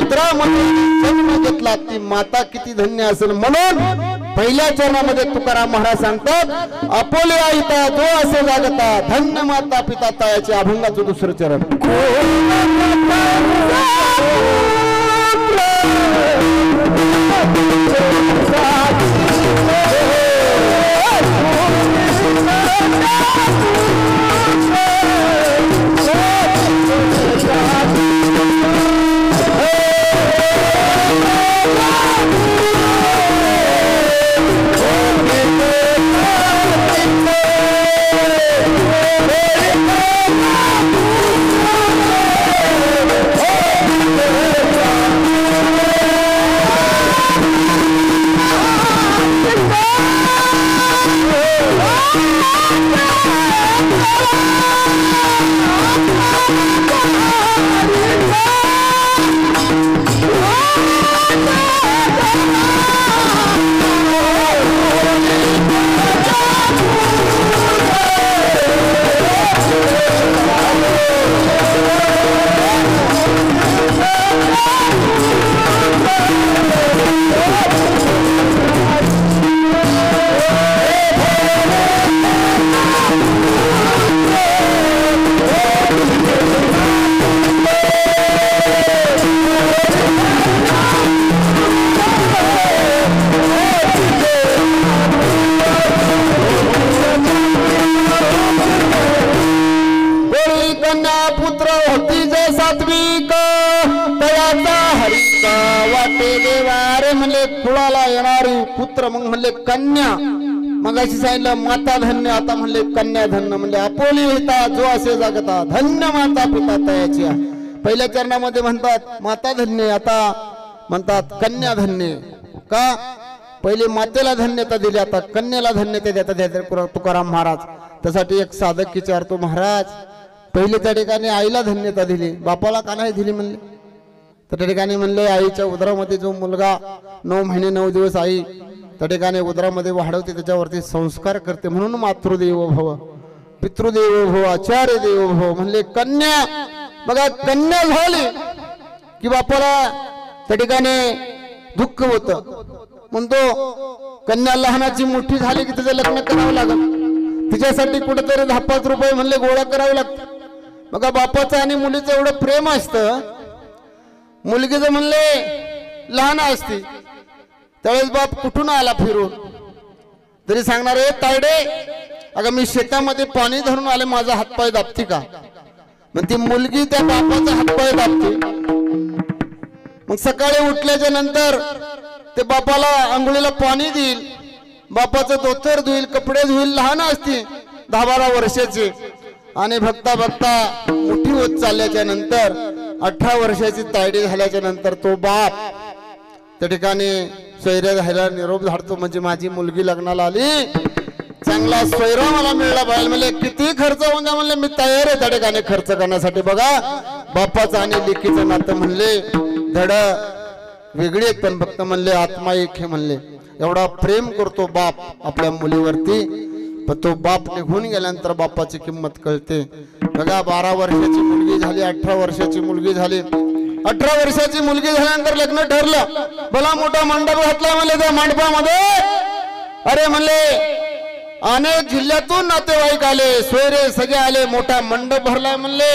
उदरामध्ये जन्म घेतला ती माता किती धन्य असेल. म्हणून पहिल्या चरणामध्ये तुकाराम महाराज सांगतात अपोलिया हिता जो असे जागता धन्य माता पिता तयाची. अभंगाचं दुसरं चरण. पुत्र मग म्हणले कन्या, मग अशी सांगितलं माता धन्य, आता म्हणले कन्या धन्य. म्हणले अपोली हिता जो असे जागता धन्य माता पिता तयाची. पहिल्या चरणामध्ये म्हणतात माता धन्य, आता म्हणतात कन्या धन्य. का पहिले मातेला धन्यता दिली, आता कन्याला धन्यता देतात तुकाराम महाराज. त्यासाठी एक साधक विचारतो महाराज पहिले त्या ठिकाणी आईला धन्यता दिली, बापाला का नाही दिली म्हणले. तर त्या ठिकाणी म्हणले आईच्या उदरामध्ये जो मुलगा 9 महिने 9 दिवस आई त्या ठिकाणी उदरामध्ये वाढवते त्याच्यावरती संस्कार करते, म्हणून मातृदेवो भव पितृदेवो भव आचार्य देवो भव. म्हणले कन्या, बघा कन्या झाली की बापाला त्या ठिकाणी दुःख होत. म्हणतो कन्या लहानाची मोठी झाली की तिचं लग्न करावं लागत, तिच्यासाठी कुठेतरी 10-5 रुपये म्हणले गोळा करावे लागतात. बघा बापाचं आणि मुलीचं एवढं प्रेम असतं. मुलगीचं म्हणले लहान असते त्यावेळेस बाप कुठून आला फिरून तरी सांगणार आहे तायडे अगं मी शेतामध्ये पाणी धरून आले, माझा हातपाय दाबती का. मग ती मुलगी त्या बापाचा हातपाय दाबते. मग सकाळी उठल्याच्या नंतर ते बापाला आंघोळीला पाणी देईल, बापाचं धोतर धुईल, कपडे धुईल. लहान असते 10-12 वर्षाची. आणि बघता बघता मोठी होत चालल्याच्या नंतर 18 वर्षाची तायडी झाल्याच्या नंतर तो बाप त्या ठिकाणी सोयऱ्या झायला निरोप धाडतो म्हणजे माझी मुलगी लग्नाला आली, चांगला सोयरा मला मिळला पाहिजे. म्हणले किती खर्च होऊन द्या, म्हणले मी तयार आहे त्या ठिकाणी खर्च करण्यासाठी. बघा बापाचं आणि लेकीचं नातं म्हणले धड वेगळी आहेत, पण फक्त म्हणले आत्मा एक हे. म्हणले एवढा प्रेम करतो बाप आपल्या मुलीवरती, पण तो बाप निघून गेल्यानंतर बापाची किंमत कळते. बघा 12 वर्षाची मुलगी झाली, 18 वर्षाची मुलगी झाली. 18 वर्षाची मुलगी झाल्यानंतर लग्न ठरलं. भला मोठा मंडप घातला. म्हणले त्या मंडपामध्ये अरे म्हणले अनेक जिल्ह्यातून नातेवाईक आले, सोयरे सगळे आले, मोठा मंडप भरलाय म्हणले.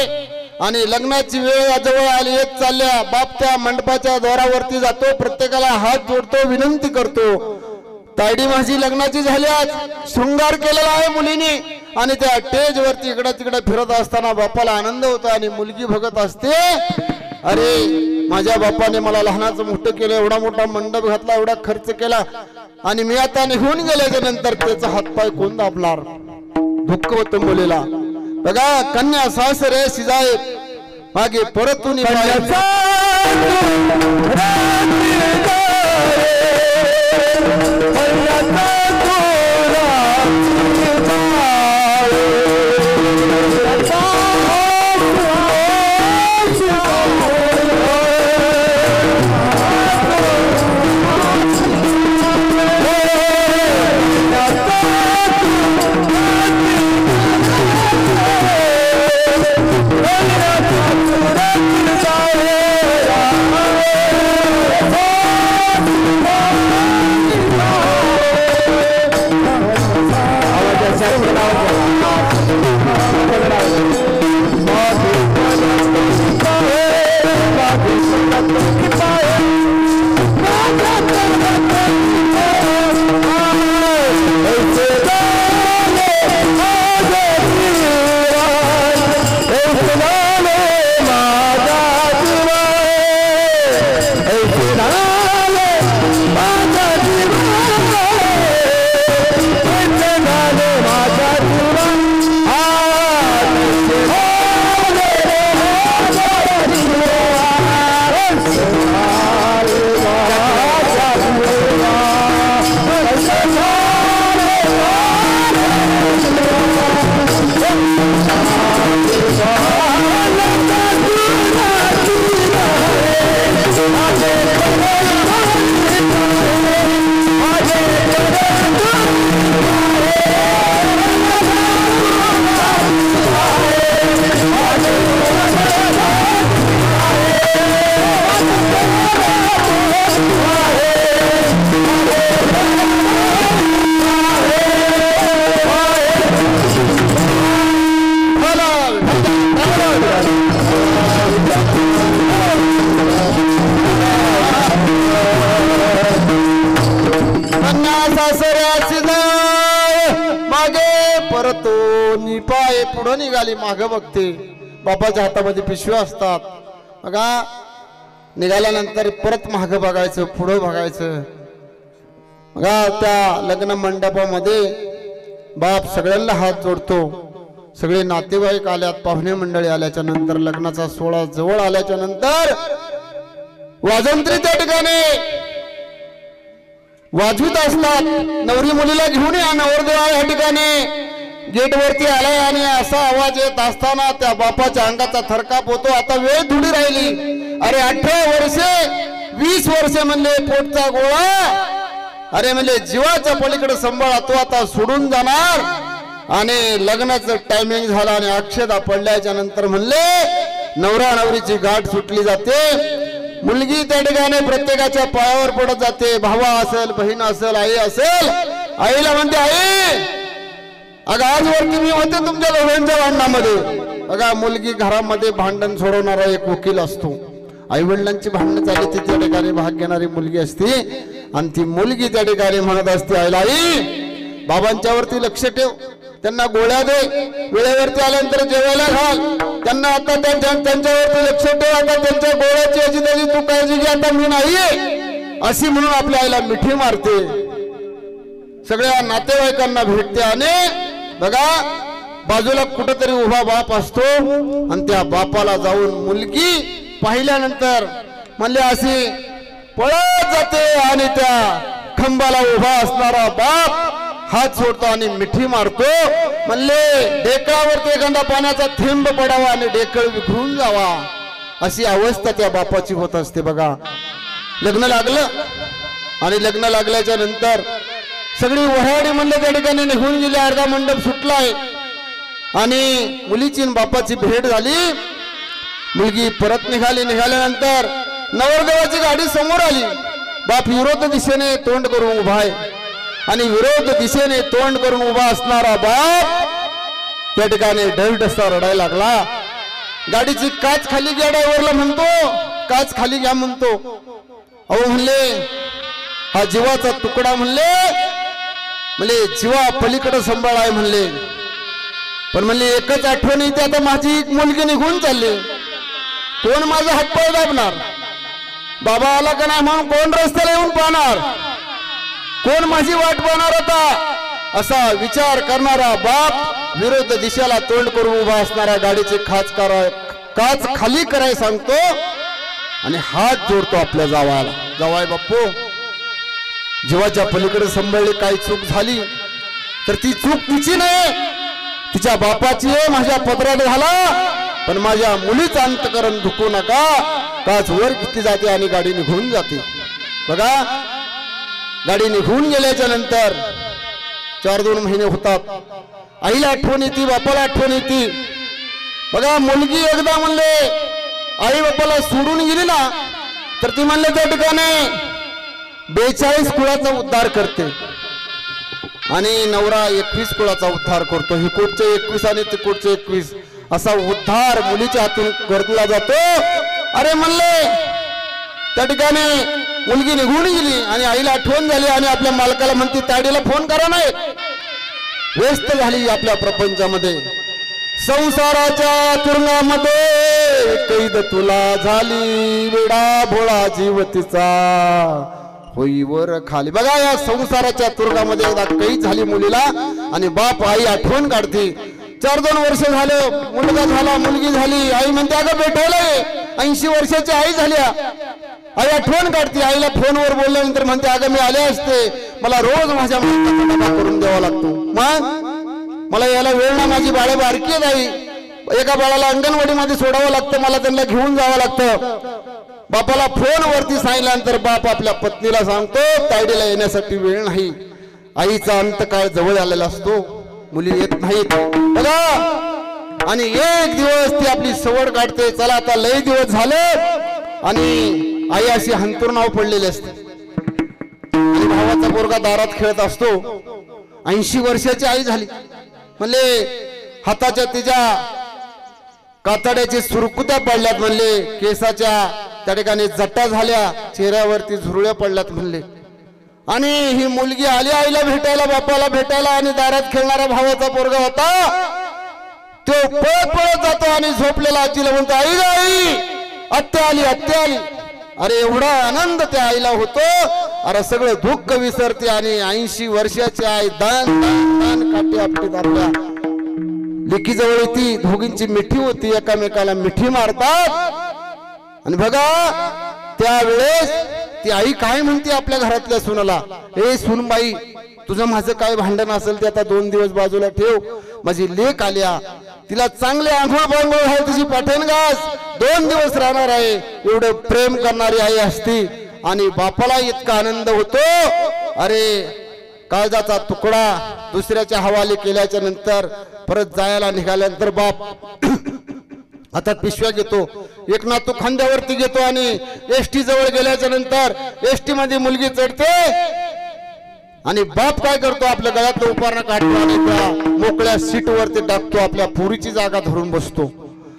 आणि लग्नाची वेळ जवळ आली, येत चालल्या. बाप त्या मंडपाच्या द्वारावरती जातो, प्रत्येकाला हात जोडतो, विनंती करतो. तायडी माझी लग्नाची झाली, आज शृंगार केलेला आहे मुलीने. आणि त्या स्टेज वरती इकडं तिकडे फिरत असताना बापाला आनंद होतो आणि मुलगी बघत असते, अरे माझ्या बापाने मला लहानाचं मोठं केलं, एवढा मोठा मंडप घातला, एवढा खर्च केला, आणि मी आता निघून गेल्याच्या नंतर त्याचा हातपाय कोण दाबणार. दुःख होतं मुलीला. बघा कन्या सासरे शिजाय मागे परतून पाय पुढे निघाली. मागे बघते, बापाच्या हातामध्ये पिशव्या असतात. बघा निघाल्यानंतर परत मागे बघायचं, पुढे बघायचं. बघा त्या लग्न मंडपामध्ये बाप सगळ्यांना हात जोडतो. सगळे नातेवाईक आल्यात, पाहुणे मंडळी आल्याच्या नंतर लग्नाचा सोहळा जवळ आल्याच्या नंतर वाजंत्री त्या ठिकाणी वाजवीत असतात. नवरी मुलीला घेऊन या, नवरदेव या ठिकाणी गेट वरती आलाय आणि असा आवाज येत असताना त्या बापाच्या अंगाचा थरकाप होतो. आता वेळ थोडी राहिली. अरे 18 वर्षे 20 वर्षे म्हणले पोटचा गोळा, अरे म्हणले जीवाच्या पलीकडे सांभाळा, तो आता सोडून जाणार. आणि लग्नाचं टायमिंग झालं आणि अक्षता पडल्याच्या नंतर म्हणले नवरा नवरीची गाठ सुटली जाते. मुलगी त्या ठिकाणी प्रत्येकाच्या पायावर पडत जाते. भावा असेल, बहीण असेल, आई असेल. आईला म्हणते, आई अगं आजवरती मी होते तुमच्या दोघांच्या भांडणामध्ये. बघा मुलगी घरामध्ये भांडण सोडवणारा एक वकील असतो. आई वडिलांची भांडणं झाली ती त्या ठिकाणी भाग घेणारी मुलगी असते. आणि ती मुलगी त्या ठिकाणी म्हणत असते, आईला आई बाबांच्या वरती लक्ष ठेव, त्यांना गोळ्या दे, वेळेवरती आल्यानंतर जेवायला घाल, त्यांना आता त्यांच्यावरती लक्ष ठेव, आता त्यांच्या गोळ्याची याची त्याची तू काळजी घे, आता मी नाहीये अशी म्हणून आपल्या आईला मिठी मारते. सगळ्या नातेवाईकांना भेटते. आणि बघा बाजूला कुठेतरी उभा बाप असतो आणि त्या बापाला जाऊन मुलगी पाहिल्यानंतर म्हणले अशी पळत जाते आणि त्या खंबाला उभा असणारा बाप हात सोडतो आणि मिठी मारतो. म्हणले डेकळावरती एखादा पाण्याचा थेंब पडावा आणि डेकळ विखरून जावा अशी अवस्था त्या बापाची होत असते. बघा, लग्न लागलं आणि लग्न लागल्याच्या नंतर सगळी वऱ्हाडी म्हणले त्या ठिकाणी निघून गेली. अर्धा मंडप सुटलाय आणि मुलीची बापाची भेट झाली. मुलगी परत निघाल्यानंतर नवरदेवाची गाडी समोर आली. बाप विरोध दिशेने तोंड करून उभा आहे आणि विरोध दिशेने तोंड करून उभा असणारा बाप त्या ठिकाणी ढळढसा रडायला लागला. गाडीची काच खाली घ्या, ड्रायव्हरला म्हणतो काच खाली घ्या म्हणतो. अहो म्हणले हा जीवाचा तुकडा म्हणले जीवा पलीकडे सांभाळ आहे म्हणले. पण म्हणले एकच आठवण येते, आता माझी एक मुलगी निघून चालली, कोण माझा हातपाय दाबणार? बाबा आला का नाही म्हणून कोण रस्त्याला येऊन पाहणार? कोण माझी वाट पाहणार होता? असा विचार करणारा बाप विरोध दिशेला तोंड करून उभा असणाऱ्या गाडीची काच खाली कराय सांगतो आणि हात जोडतो आपल्या जावाला. जावाय बाप्पू, जीवाच्या पलीकडे सांभाळली, काही चूक झाली तर ती चूक तिची नाही, तिच्या बापाची आहे. माझ्या पदरात झाला, पण माझ्या मुलीचं अंतकरण दुखू नका. काच वर किती जाते आणि गाडी निघून जाते. बघा, गाडी निघून गेल्याच्या नंतर 4-2 महिने होतात. आईला आठवण येते, बापाला आठवण येते. बघा, मुलगी एकदा म्हणले आई बापाला सोडून गेली ना तर ती म्हणले त्या ठिकाणी 42 कुळाचा उद्धार करते आणि नवरा 21 कुळाचा उद्धार करतो. ही कोटचे 21 आणि ते कोटचे 21 असा उद्धार मुलीच्या हातून करला जातो. अरे म्हणले त्या ठिकाणी मुलगी निघून गेली आणि आईला आठवण झाली आणि आपल्या मालकाला म्हणते ताडीला फोन करा नाही. व्यस्त झाली आपल्या प्रपंचामध्ये, संसाराच्या तुरुंगामध्ये कैद तुला झाली, वेडा भोळा जीवतीचा होई वर खाली. बघा, या संसाराच्या तुरुंगामध्ये एकदा कैद झाली मुलीला आणि बाप आई आठवण काढते. 4-2 वर्ष झालं, मुलगा झाला, मुलगी झाली. आई म्हणते अगं भेटायला 80 वर्षाची आई झाल्या. आई आठवण काढते. आईला फोनवर बोलल्यानंतर म्हणते अगं मी आले असते, मला रोज माझ्या मुलाचा डबा करून द्यावा लागतो, मग मला यायला वेळ ना, माझी बाळं बारकी नाही, एका बाळाला अंगणवाडीमध्ये सोडावं लागतं, मला त्यांना घेऊन जावं लागतं. बापाला फोनवरती सांगितल्यानंतर बाप आपल्या पत्नीला सांगतो तायडीला येण्यासाठी वेळ नाही. आईचा अंतकाळ जवळ आलेला असतो, मुली येत नाहीत. बघा, आणि एक दिवस ती आपली सवड काढते, चला आता लय दिवस झाले, आणि आई अशी हंतुरणाव पडलेली असते आणि भावाचा पोरगा दारात खेळत असतो. 80 वर्षाची आई झाली. म्हणले हाताच्या तिच्या कातड्याची सुरकुत्या पडल्यात, म्हणले केसाच्या त्या ठिकाणी जटा झाल्या, चेहऱ्यावरती झुरळ्या पडल्यात म्हणले. आणि ही मुलगी आली आईला भेटायला, बापाला भेटायला, आणि दारात खेळणारा भावाचा पोरगा होता तो पळत पळत जातो आणि झोपलेला आजीला म्हणतो आई आई आत्या आली, आत्या आली. अरे एवढा आनंद त्या आईला होतो, अरे सगळं दुःख विसरते आणि 80 वर्षाची आई दान दान काठी आपटीत आपल्या लेकीजवळ येते. दोघींची मिठी होती, एकामेकाला मिठी मारतात. आणि बघा त्यावेळेस ती आई काय म्हणते आपल्या घरातल्या सुनाला, ए सुनबाई तुझं माझं काय भांडण असेल ते आता 2 दिवस बाजूला ठेव, माझी लेक आल्या, तिला चांगले आंघोळ बांघोळ आहे, तुझी पाठण घास, 2 दिवस राहणार आहे. एवढं प्रेम करणारी आई असती. आणि बापाला इतका आनंद होतो, अरे काळजाचा तुकडा दुसऱ्याच्या हवाले केल्याच्या नंतर परत जायला निघाल्यानंतर बाप हातात पिशव्या घेतो, एक नातू खांद्यावरती घेतो आणि एसटी जवळ गेल्याच्या नंतर एसटी मध्ये मुलगी चढते आणि बाप काय करतो, आपल्या गळ्यातलं उपारणं काढतो आणि त्या मोकळ्या सीट वरती टाकतो, आपल्या पुरीची जागा धरून बसतो.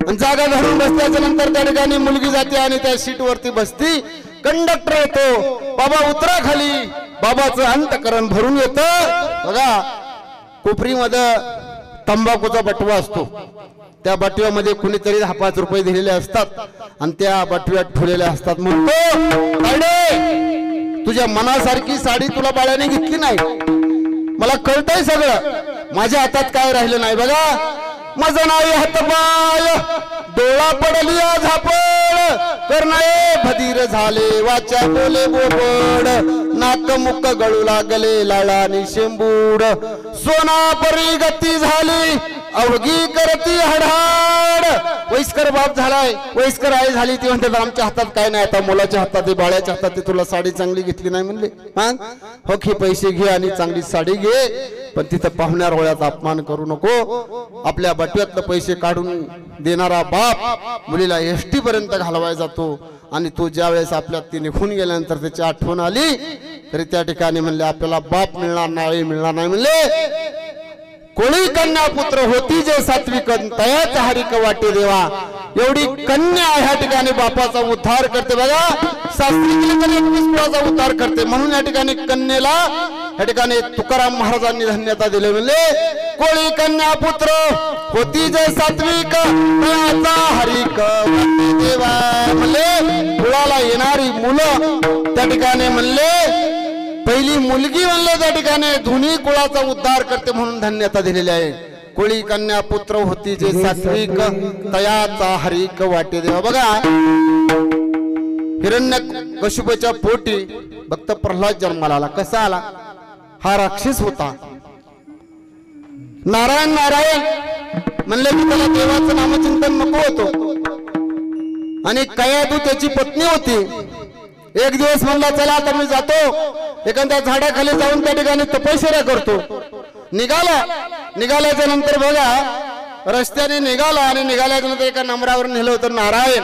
आणि जागा धरून बसल्याच्या नंतर त्या ठिकाणी मुलगी जाते आणि त्या सीट वरती बसती. कंडक्टर येतो, बाबा उतरा खाली. बाबाचं अंतकरण भरून येतं. बघा कोपरीमध्ये तंबाखूचा बटवा असतो, त्या बटव्यामध्ये कुणीतरी 5 रुपये दिलेले असतात आणि त्या बटव्यात ठेवलेले असतात. म्हणतो अरे तुझ्या मनासारखी साडी तुला बाळाने घेतली नाही, मला कळतंय सगळं, माझ्या हातात काय राहिलं नाही. बघा माझं नाव हातपाय डोळा पडलिया झापड करणारे भदीर झाले वाचा बोले बोबड नाक मुक गळू लागले लाळा आणि शेंबूड सोनापरी गती झाली अवघी करती हडहाड वयस्कर बाप झालाय वयस्कर आई झाली ती म्हणते आमच्या हातात काय नाही आता मुलाच्या हातात आहे बाळ्याच्या हातात तुला साडी चांगली घेतली नाही म्हणले हो की पैसे घे आणि चांगली साडी घे पण तिथं पाहुण्या रोळ्याचा अपमान करू नको आपल्या बटव्यातलं पैसे काढून देणारा बाप मुलीला एसटी पर्यंत घालवाय जातो आणि तो ज्या वेळेस आपल्यात ती निघून गेल्यानंतर त्याची आठवण आली तरी त्या ठिकाणी म्हणले आपल्याला बाप मिळणार नाही म्हणले कोणी कन्या पुत्र होती जे सात्विक तयाच हरिक वाटे देवा एवढी कन्या ह्या ठिकाणी बापाचा उद्धार करते बघा शास्त्री उद्धार करते म्हणून या ठिकाणी कन्येला या ठिकाणी तुकाराम महाराजांनी धन्यता दिले म्हणले कोणी कन्या पुत्र होती जे सात्विक तयाचा हरिक वाटे देवा म्हणले कुळाला येणारी मुलं त्या ठिकाणी म्हणले पहिली मुलगी म्हणले त्या ठिकाणी धुनी कुळाचा उद्धार करते म्हणून धन्यता दिलेली आहे कोळी कन्या पुत्र होती जे सात्विक तयाचा हरिक वाटे देवा बघा हिरण्यकशिपूच्या पोटी भक्त प्रल्हाद जन्माला आला कसा आला हा राक्षस होता नारायण म्हणले की त्याला देवाचं नामचिंतन नको होतो आणि कयादू त्याची पत्नी होती एक दिवस म्हणला चला आता मी जातो एखाद्या झाडाखाली जाऊन त्या ठिकाणी तपश्चर्या करतो निघाल्याच्या नंतर बघा रस्त्याने निघाला आणि निघाल्याच्या नंतर एका नंबरावर नेलं होतं नारायण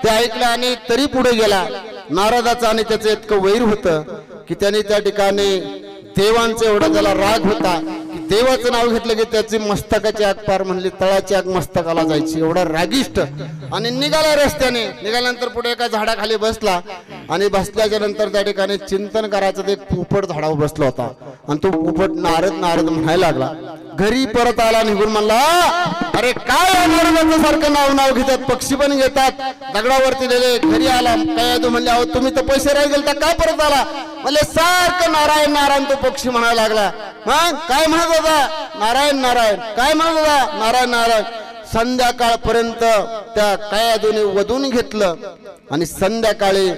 ते ऐकलं आणि तरी पुढे गेला नारदाचा आणि त्याचं इतकं वैर होतं की त्याने त्या ठिकाणी देवांचा एवढा त्याला राग होता की देवाचं नाव घेतलं की त्याची मस्तकाची आग पार म्हणली तळाची आग मस्तकाला जायची एवढा रागिष्ट आणि निघाला रस्त्याने निघाल्यानंतर पुढे एका झाडाखाली बसला आणि बसल्याच्या नंतर त्या ठिकाणी चिंतन करायचं ते पोपट झाडावर बसला होता आणि तो पोपट नारद म्हणायला लागला घरी परत आला निघून म्हणला अरे काय नारदाचं सारखं नाव घेतात पक्षी पण घेतात दगडावरती दिले घरी आला काय तू म्हणले अहो तुम्ही तपश्चर्या गेलता काय परत आला म्हणले सारखं नारायण तो पक्षी म्हणायला लागला मग काय म्हणत होता नारायण काय म्हणत होता नारायण संध्याकाळपर्यंत त्या कयादूने वधून घेतलं आणि संध्याकाळी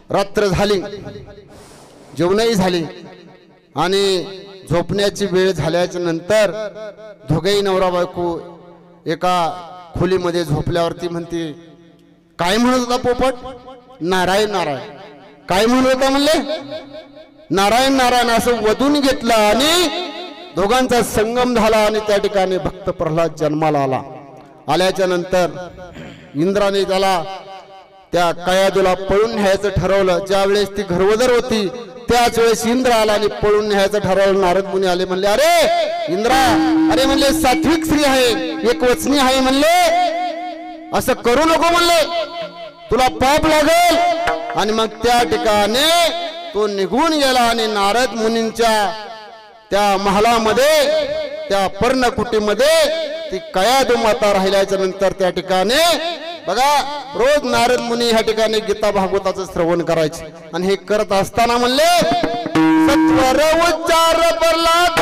रात्र झाली जेवणही झाली आणि झोपण्याची वेळ झाल्याच्या नंतर दोघेही नवरा बायको एका खोलीमध्ये झोपल्यावरती म्हणते काय म्हणत होता पोपट नारायण काय म्हणत होता म्हणले नारायण असं वधून घेतलं आणि दोघांचा संगम झाला आणि त्या ठिकाणी भक्त प्रल्हाद जन्माला आल्याच्या नंतर इंद्राने त्याला त्या कयादूला पळून न्यायचं ठरवलं ज्या वेळेस ती घरवदर होती त्याच वेळेस इंद्र आला आणि पळून न्यायचं ठरवलं नारद मुनी आले म्हणले अरे इंद्रा अरे म्हणले सात्विक स्त्री आहे एक वचनी आहे म्हणले असं करू नको म्हणले तुला पाप लागेल आणि मग त्या ठिकाणी तो निघून गेला आणि नारद मुनींच्या त्या महालामध्ये त्या पर्णकुटीमध्ये ती कयादू माता राहिल्याच्या नंतर त्या ठिकाणी बघा रोज नारद मुनी ह्या ठिकाणी गीता भागवताचं श्रवण करायचे आणि हे करत असताना म्हणले सत्वर उच्चार प्रल्हाद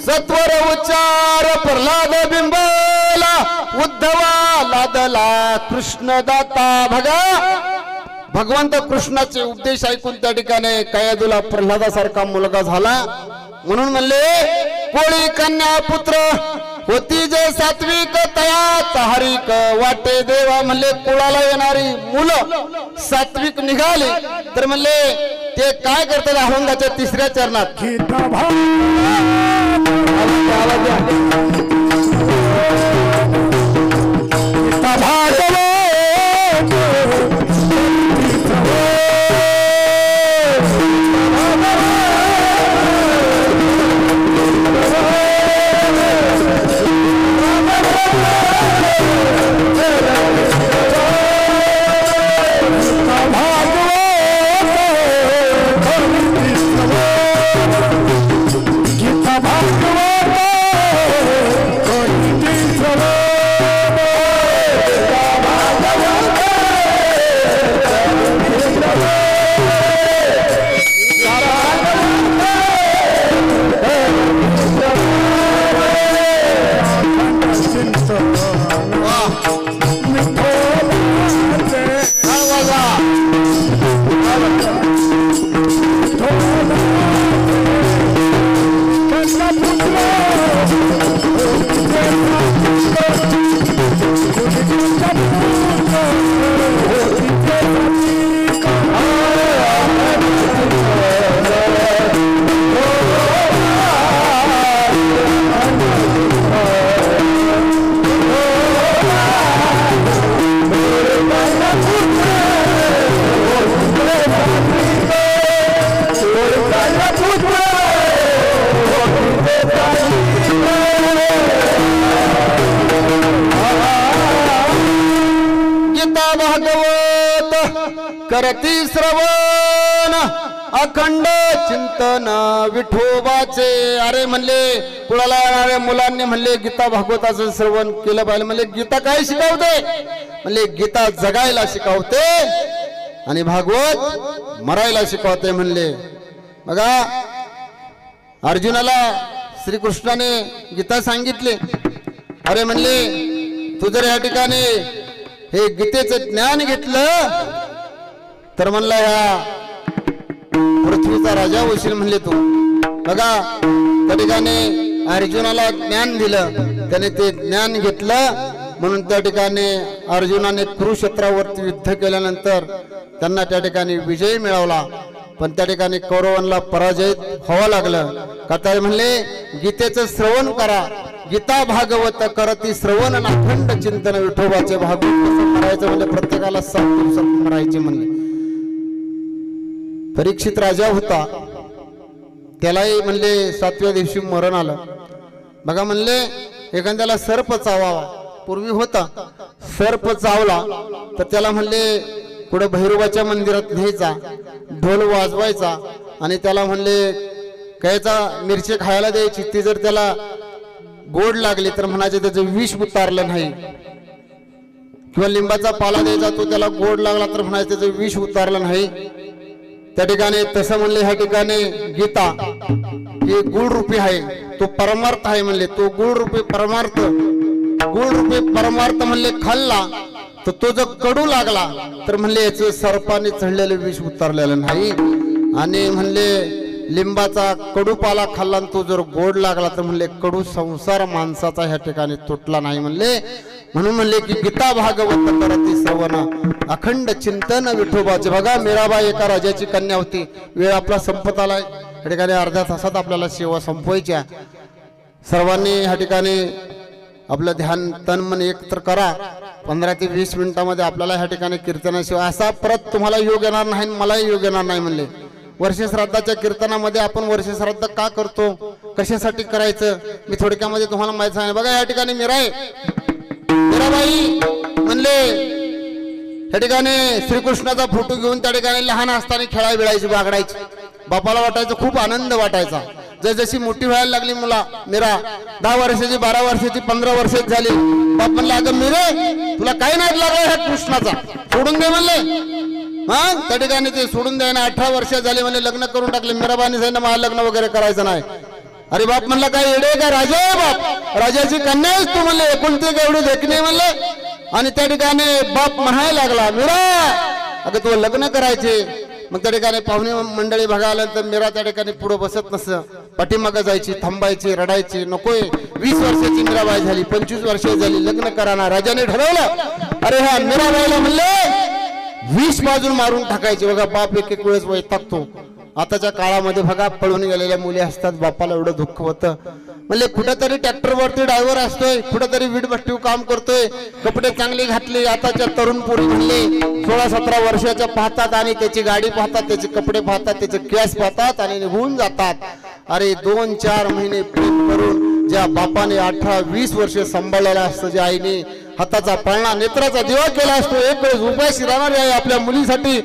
सत्वर उच्चार प्रल्हाद बिंबला उद्धवा लादला कृष्ण दाता भगा भगवंत कृष्णाचे उपदेश ऐकून त्या ठिकाणी कयादूला प्रल्हादासारखा मुलगा झाला म्हणून म्हणले कोळी कन्या पुत्र होती जे सात्विक तया हरिक वाटे देवा म्हणले कुळाला येणारी मुलं सात्विक निघाली तर म्हणले ते काय करतात अभंगाच्या 3ऱ्या चरणात करती श्रवण अखंड चिंतन विठोबाचे अरे म्हणले कुणाला येणाऱ्या मुलांनी म्हणले गीता भागवताचं श्रवण केलं पाहिजे म्हणले गीता काय शिकवते म्हणले गीता जगायला शिकवते आणि भागवत मरायला शिकवते म्हणले बघा अर्जुनाला श्रीकृष्णाने गीता सांगितले अरे म्हणले तू जर या ठिकाणी हे गीतेचं ज्ञान घेतलं तर म्हणला ह्या पृथ्वीचा राजा होशील म्हणले तू बघा त्या ठिकाणी अर्जुनाला ज्ञान दिलं त्याने ते ज्ञान घेतलं म्हणून त्या ठिकाणी अर्जुनाने कुरुक्षेत्रावरती युद्ध केल्यानंतर त्यांना त्या ठिकाणी विजय मिळवला पण त्या ठिकाणी कौरवांना पराजय व्हावं लागलं का तर म्हणले गीतेचं श्रवण करा गीता भागवत करती श्रवण अखंड चिंतन विठोबाचे भागवत कसं करायचं म्हणजे प्रत्येकाला 7 दिवसात मरायचे म्हणले परीक्षित राजा होता त्यालाही म्हणले 7व्या दिवशी मरण आलं बघा म्हणले एखाद्याला सर्प चावावा पूर्वी होता सर्प चावला तर त्याला म्हणले पुढे भैरवाच्या मंदिरात न्यायचा ढोल वाजवायचा आणि त्याला म्हणले कायचा मिरची खायला द्यायची ती जर त्याला गोड लागली तर म्हणायचे त्याचं विष उतारलं नाही किंवा लिंबाचा पाला द्यायचा तो त्याला गोड लागला तर म्हणायचं त्याचं विष उतारलं नाही त्या ठिकाणी तसं म्हणले ह्या ठिकाणी गीता ही गुळ रूपी आहे तो परमार्थ आहे म्हणले तो गुळ रूपी परमार्थ म्हणले खाल्ला तर तो जर कडू लागला तर म्हणले याचं सर्पाने चढलेलं विष उतरलेलं नाही आणि म्हणले लिंबाचा कडूपाला खाल्ला तो जर गोड लागला तर म्हणले कडू संसार माणसाचा ह्या ठिकाणी तुटला नाही म्हणले म्हणून म्हणले की गीता भागवत करती श्रवण अखंड चिंतन विठोबाचे बघा मीराबाई एका राजाची कन्या होती वेळ आपला संपत आलाय या ठिकाणी अर्ध्या तासात आपल्याला सेवा संपवायच्या सर्वांनी ह्या ठिकाणी आपलं ध्यान तन मन एकत्र करा 15 ते 20 मिनिटांमध्ये आपल्याला ह्या ठिकाणी कीर्तनाशिवाय असा परत तुम्हाला योग येणार नाही मलाही योग येणार नाही म्हणले वर्ष श्राद्धाच्या कीर्तनामध्ये आपण वर्ष श्राद्ध का करतो कशासाठी करायचं मी थोडक्यामध्ये तुम्हाला माहिती सांगेन बघा या ठिकाणी मीराबाई म्हणले या ठिकाणी श्रीकृष्णाचा फोटो घेऊन त्या ठिकाणी लहान असताना खेळायला बिळायची बागडायची बापाला वाटायचं खूप आनंद वाटायचा जशी मोठी व्हायला लागली मुला मीरा 10 वर्षाची 12 वर्षाची 15 वर्षाची झाली बाप म्हणला अगं मीरे तुला काय नाद लागला ह्या कृष्णाचा सोडून दे म्हणले हा त्या ठिकाणी ते सोडून द्यायला 18 वर्ष झाली म्हणले लग्न करून टाकले मीराबाईने सांगितलं मला लग्न वगैरे करायचं नाही अरे बाप म्हणला काय येडे का राजा आहे बाप राजाची कन्या आहेस तू म्हणले एकुलती एवढी देखणे म्हणले आणि त्या ठिकाणी बाप म्हणायला लागला मीरा अगं तू लग्न करायचे. मग त्या ठिकाणी पाहुणे मंडळी बघायला तर मीरा त्या ठिकाणी पुढे बसत नसं, पाठीमागं जायची, थांबायची, रडायची. नकोय 20 वर्षाची मीराबाई झाली, 25 वर्ष झाली, लग्न कराना. राजाने ठरवलं, अरे ह्या मीराबाईला म्हणले 20 बाजून मारून टाकायचे. बघा बाप एक वेळेस वैतागतो. आताच्या काळामध्ये बघा पळून गेलेल्या मुली असतात, बापाला एवढं दुःख होतं. म्हणजे कुठेतरी ट्रॅक्टरवरती ड्रायव्हर असतोय, कुठेतरी वीटभट्टीव काम करतोय, कपडे चांगले घातले. आताच्या तरुण पोरी म्हणले 16-17 वर्षाच्या पाहतात आणि त्याची गाडी पाहतात, त्याचे कपडे पाहतात, त्याचे केस पाहतात आणि निघून जातात. अरे 2-4 महिने प्रेम करून ज्या बापाने 18-20 वर्ष सांभाळलेला असतं, ज्या आईने हाताचा पाळणा नेत्राचा दिवा केला असतो, एक वेळेस उपाशी राहणारी आहे आपल्या मुलीसाठी.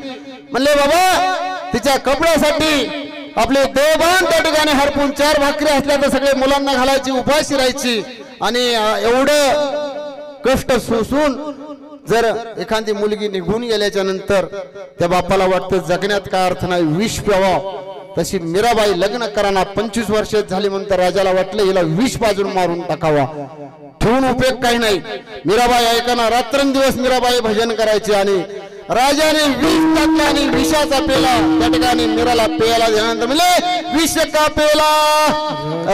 म्हणले बाबा तिच्या कपड्यासाठी आपले देवबान त्या ठिकाणी हरपून 4 भाकरी असल्या तर सगळे मुलांना घालायची, उपाशी राहायची. आणि एवढं कष्ट सोसून जर एखादी मुलगी निघून गेल्याच्या नंतर त्या बापाला वाटतं जगण्यात काय अर्थ नाही, विष प्यावा. तशी मीराबाई लग्न कराना 25 वर्ष झाली म्हणतात राजाला वाटलं हिला 20 बाजून मारून टाकावा, ठेवून उपयोग काही नाही. मीराबाई ऐकाना रात्रंदिवस मीराबाई भजन करायची. आणि राजाने 20 टाकला आणि विषाचा पेला त्या ठिकाणी मीराला पेयाला दिल्यानंतर म्हणले विष का पेला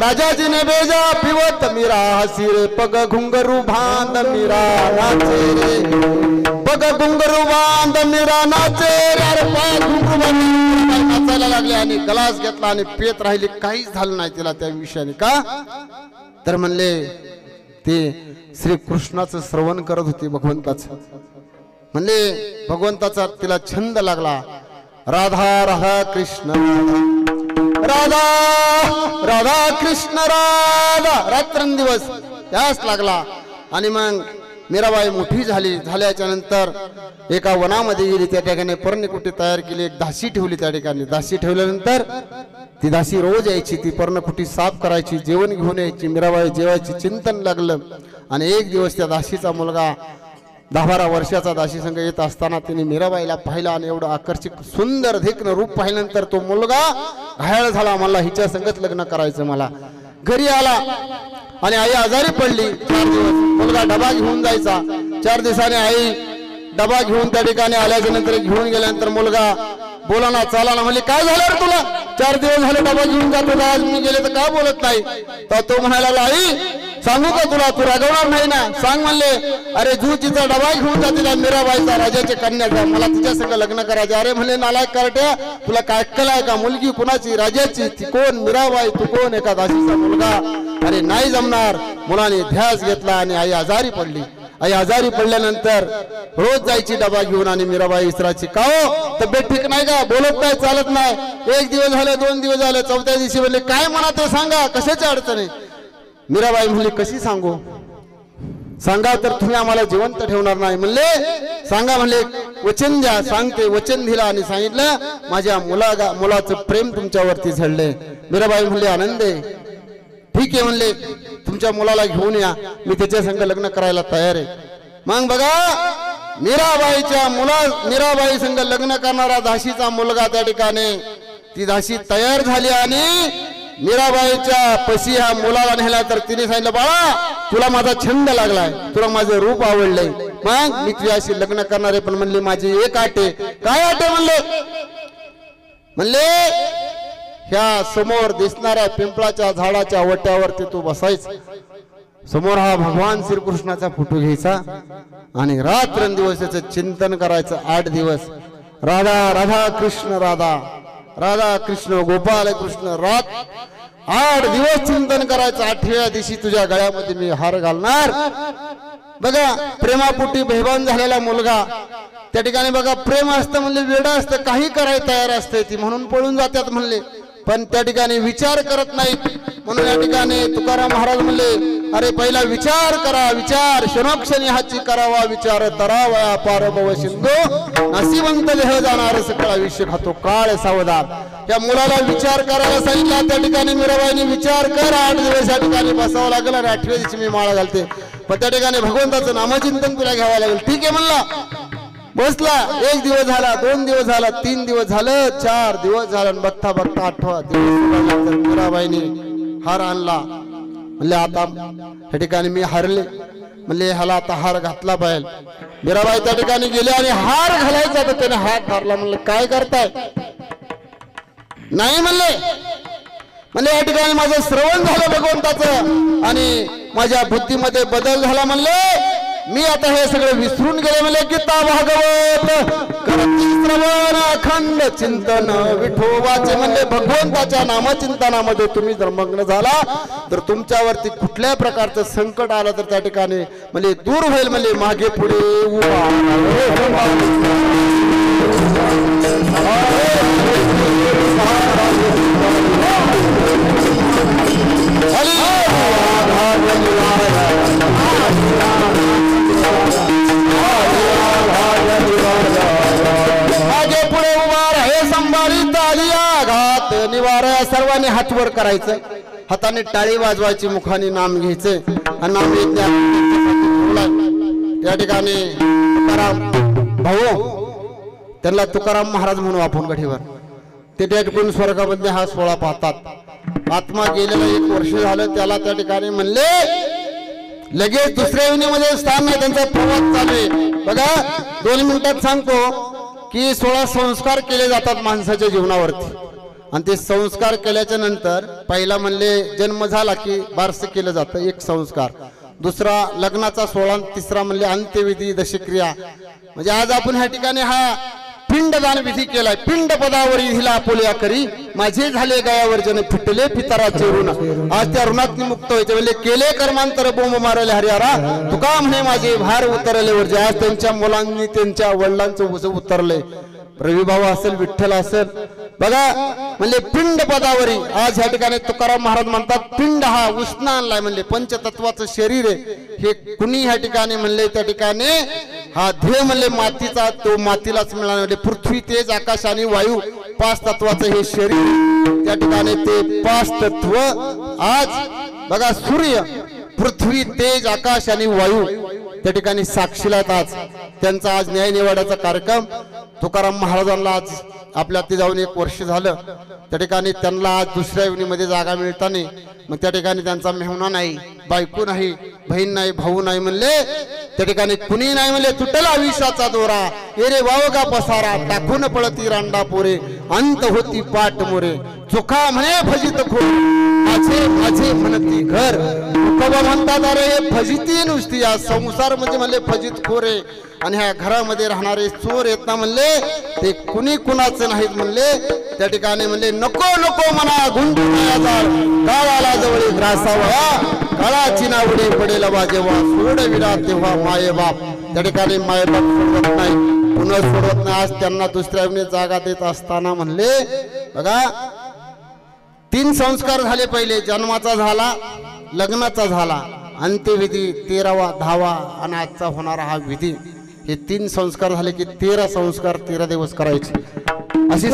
राजाजी ने बेजा पिवत मीरा हसी रे, पग घुंगरू बांध मीरा नाचे रे, पग घुंगरू बांध मीरा नाचे रे. अरे पग घुंगरू बांध नाचायला लागले आणि गलास घेतला आणि पेत राहिली, काहीच झालं नाही तिला त्या विषयाने. का तर म्हणले ते श्री कृष्णाचं श्रवण करत होते, भगवंताचं. म्हणले भगवंताचा तिला छंद लागला, राधा राधा कृष्ण राधा राधा कृष्ण राधा, रात्रंदिवस त्याच लागला. आणि मग मीराबाई मोठी झाल्याच्या नंतर एका वनामध्ये गेली, त्या ठिकाणी पर्णकुटी तयार केली, एक दासी ठेवली त्या ठिकाणी. दासी ठेवल्यानंतर ती दासी रोज यायची, ती पर्णकुटी साफ करायची, जेवण घेऊन यायची. मीराबाई जेवायची, चिंतन लागलं. आणि एक दिवस त्या दासीचा मुलगा 10-12 वर्षाचा दासी संघ येत असताना तिने मीराबाईला पाहिलं आणि एवढं आकर्षित सुंदर देखणं रूप पाहिल्यानंतर तो मुलगा घायल झाला, मला हिच्या संगत लग्न करायचं. मला घरी आला आणि आई आजारी पडली. 4 दिवस मुलगा डबा घेऊन जायचा. 4 दिवसाने आई डबा घेऊन त्या ठिकाणी आल्याच्या नंतर घेऊन गेल्यानंतर मुलगा बोलाना चालाना. म्हणले काय झालं रे तुला, 4 दिवस झाले डबा घेऊन जातो, आज मी गेले तर का बोलत नाही. तर तो म्हणायला आई सांगू का तुला, तू रागवणार नाही ना, सांग. म्हणले अरे जूचीचा डबा घेऊन जाते मीराबाईचा, राजाच्या कन्याचा, मला तिच्या संग लग्न करायचं. अरे म्हणले नालायक करट्या, तुला काय अक्कल आहे का, मुलगी कुणाची, राजाची, ती कोण मीराबाई, तू कोण, एका दासीचा मुलगा. अरे नाही जमणार. मुलाने ध्यास घेतला आणि आई आजारी पडली. आई आजारी पडल्यानंतर रोज जायची डबा घेऊन आणि मीराबाई विचारायची, का हो तब्येत ठीक नाही का, बोलत नाही, चालत नाही. 1 दिवस झाले, 2 दिवस झाले, 4थ्या दिवशी म्हणले काय म्हणा ते सांगा, कशाची अडचण आहे. मीराबाई म्हणली कशी सांगू, सांगा तर तुम्ही आम्हाला जिवंत ठेवणार नाही. म्हणले सांगा. म्हणले वचन द्या. सांगते. वचन दिला आणि सांगितलं माझ्या मुलाचं प्रेम तुमच्यावरती झडले. मीराबाई म्हणले आनंद आहे, ठीक आहे. म्हणले तुमच्या मुलाला घेऊन या, मी त्याच्या संग लग्न करायला तयार आहे. मग बघा मीराबाई संग लग्न करणारा दासीचा मुलगा त्या ठिकाणी ती दासी तयार झाली आणि मीराबाईच्या पशी ह्या मुलाला नेला. तर तिने सांगितलं बाळा तुला माझा छंद लागलाय, तुला माझं रूप आवडलंय, मग मी तुझ्याशी लग्न करणार आहे. पण म्हणले माझी एक अट आहे. काय अट आहे म्हणले ह्या समोर दिसणाऱ्या पिंपळाच्या झाडाच्या वट्यावरती तू बसायच, समोर हा भगवान श्रीकृष्णाचा फोटो घ्यायचा आणि रात्रंदिवस त्याचं चिंतन करायचं. 8 दिवस राधा राधा कृष्ण राधा राधा कृष्ण गोपाल कृष्ण, 8 दिवस चिंतन करायचं. 8व्या दिवशी तुझ्या गळ्यामध्ये मी हार घालणार. बघा प्रेमापोटी बेभान झालेला मुलगा त्या ठिकाणी बघा प्रेम असतं म्हणले वेडा असतं, काही करायला तयार असते ती, म्हणून पळून जातात म्हणले. पण त्या ठिकाणी विचार करत नाही. म्हणून या ठिकाणी तुकाराम महाराज म्हणले अरे पहिला विचार करा, विचार क्षणोक्षणी हाची करावा, विचार तरावया पार भव सिंधू, नसिवंत देह जाणार सकळ आयुष्य खातो काळ सावधान. त्या मुलाला विचार करायला सांगितला. त्या ठिकाणी मीराबाईने विचार कर, 8 दिवस या ठिकाणी बसावं लागेल आणि 8व्या दिवशी मी माळा घालते. पण त्या ठिकाणी भगवंताचं नामचिंतन तुला घ्यावं लागेल. ठीक आहे म्हणला. बसला. 1 दिवस झाला, 2 दिवस झाला, 3 दिवस झालं, 4 दिवस झालं. बघता बघता 8वा दिवस मीराबाईने हार आणला. म्हणले आता या ठिकाणी मी हारले, म्हणले ह्याला आता हार घातला पाहिजे. मीराबाई त्या ठिकाणी गेले आणि हार घालायचा तर त्याने हात धरला. म्हणलं काय करताय? नाही म्हणले या ठिकाणी माझं श्रवण झालं भगवंताचं आणि माझ्या बुद्धीमध्ये बदल झाला. म्हणले मी आता हे सगळं विसरून गेले. म्हणले गीता भागवत करती श्रवण अखंड चिंतन विठोबाचे. म्हणले भगवंताच्या नामचिंतनामध्ये तुम्ही जर मग्न झाला तर तुमच्यावरती कुठल्या प्रकारचं संकट आलं तर त्या ठिकाणी म्हणजे दूर होईल. म्हणजे मागे पुढे मागे पुढे उभार हे संभाळीत आली आघात निवारा. सर्वांनी हात वर करायचं, हाताने टाळी वाजवायची, मुखाने नाम घ्यायचे आणि नाम त्या ठिकाणी तुकाराम भाऊ त्यांना तुकाराम महाराज म्हणून आपण गठीवर ते त्या ठिकाणी स्वर्गामध्ये हा सोहळा पाहतात. आत्मा गेलेला 1 वर्ष झालं त्याला त्या ठिकाणी म्हणले लगेच दुसऱ्या योनीमध्ये स्थान नाही, त्यांचा प्रवास चालू आहे. बघा 2 मिनिटात सांगतो की 16 संस्कार केले जातात माणसाच्या जीवनावरती आणि ते संस्कार केल्याच्या नंतर पहिला म्हणले जन्म झाला की बारसं केलं जातं 1 संस्कार, दुसरा लग्नाचा 16, तिसरा म्हणले अंत्यविधी दशक्रिया. म्हणजे आज आपण ह्या ठिकाणी हा पिंडदान विधी केलाय. पिंड पदावरी हिला आपोल्या करी माझे झाले गयावर जन फिटले पितराचे ऋण. आज त्या ऋणात मुक्त व्हायचे. म्हणजे केले कर्मांतर बोंब मारले हरिहरा तुका म्हणे माझे भार उतरले वरचे. आज त्यांच्या मुलांनी त्यांच्या वडिलांचं उज उतरले. रविभाऊ असेल विठ्ठल असेल बघा म्हणजे पिंड पदावरी. आज ह्या ठिकाणी तुकाराम महाराज म्हणतात पिंड हा उष्ण आणलाय. म्हणजे पंचतत्वाचं शरीर आहे हे कुणी ह्या ठिकाणी म्हणले त्या ठिकाणी हा ध्येय म्हणले मातीचा तो मातीलाच मिळाला. म्हणजे पृथ्वी तेज आकाश आणि वायू 5 तत्वाचं हे शरीर त्या ठिकाणी ते 5 तत्व आज बघा सूर्य पृथ्वी तेज आकाश आणि वायू त्या ठिकाणी साक्षीला आज त्यांचा आज न्याय निवाड्याचा कार्यक्रम तुकाराम महाराजांना आज आपल्या ते जाऊन 1 वर्ष झालं. त्या ठिकाणी त्यांना आज दुसऱ्या योनीमध्ये जागा मिळताना मग त्या ठिकाणी त्यांचा मेहुणा नाही, बायको नाही, बहीण नाही, भाऊ नाही म्हणले त्या ठिकाणी कुणी नाही म्हणले. तुटला आयुष्याचा दोरा ए रे वाव का पसारा टाकून पळती रांडा पोरे अंत होती पाट मोरे चोखा म्हणे भजित खो माझे माझे म्हणती घर. तुकोबा म्हणतात अरे हे फजिती नुसती या संसार म्हणजे म्हणले फजित खोरे आणि ह्या घरामध्ये राहणारे चोर येत ना म्हणले ते कुणी कुणाचं नाहीत म्हणले. त्या ठिकाणी म्हणले नको नको म्हणा गुंडूया जाळ काळाला जवळ ग्रासावळा काळाची नावडी पडेल बा जेव्हा सोड विरा तेव्हा माये बाप. त्या ठिकाणी माये बाप सोडवत नाही, पुन्हा सोडवत नाही. आज त्यांना दुसऱ्या जागा देत असताना म्हणले बघा 3 संस्कार झाले. पहिले जन्माचा झाला, लग्नाचा झाला, अंत्यविधी 13वा 10वा आणि आजचा होणारा हा विधी. हे 3 संस्कार झाले की 13 संस्कार 13 दिवस करायचे. अशी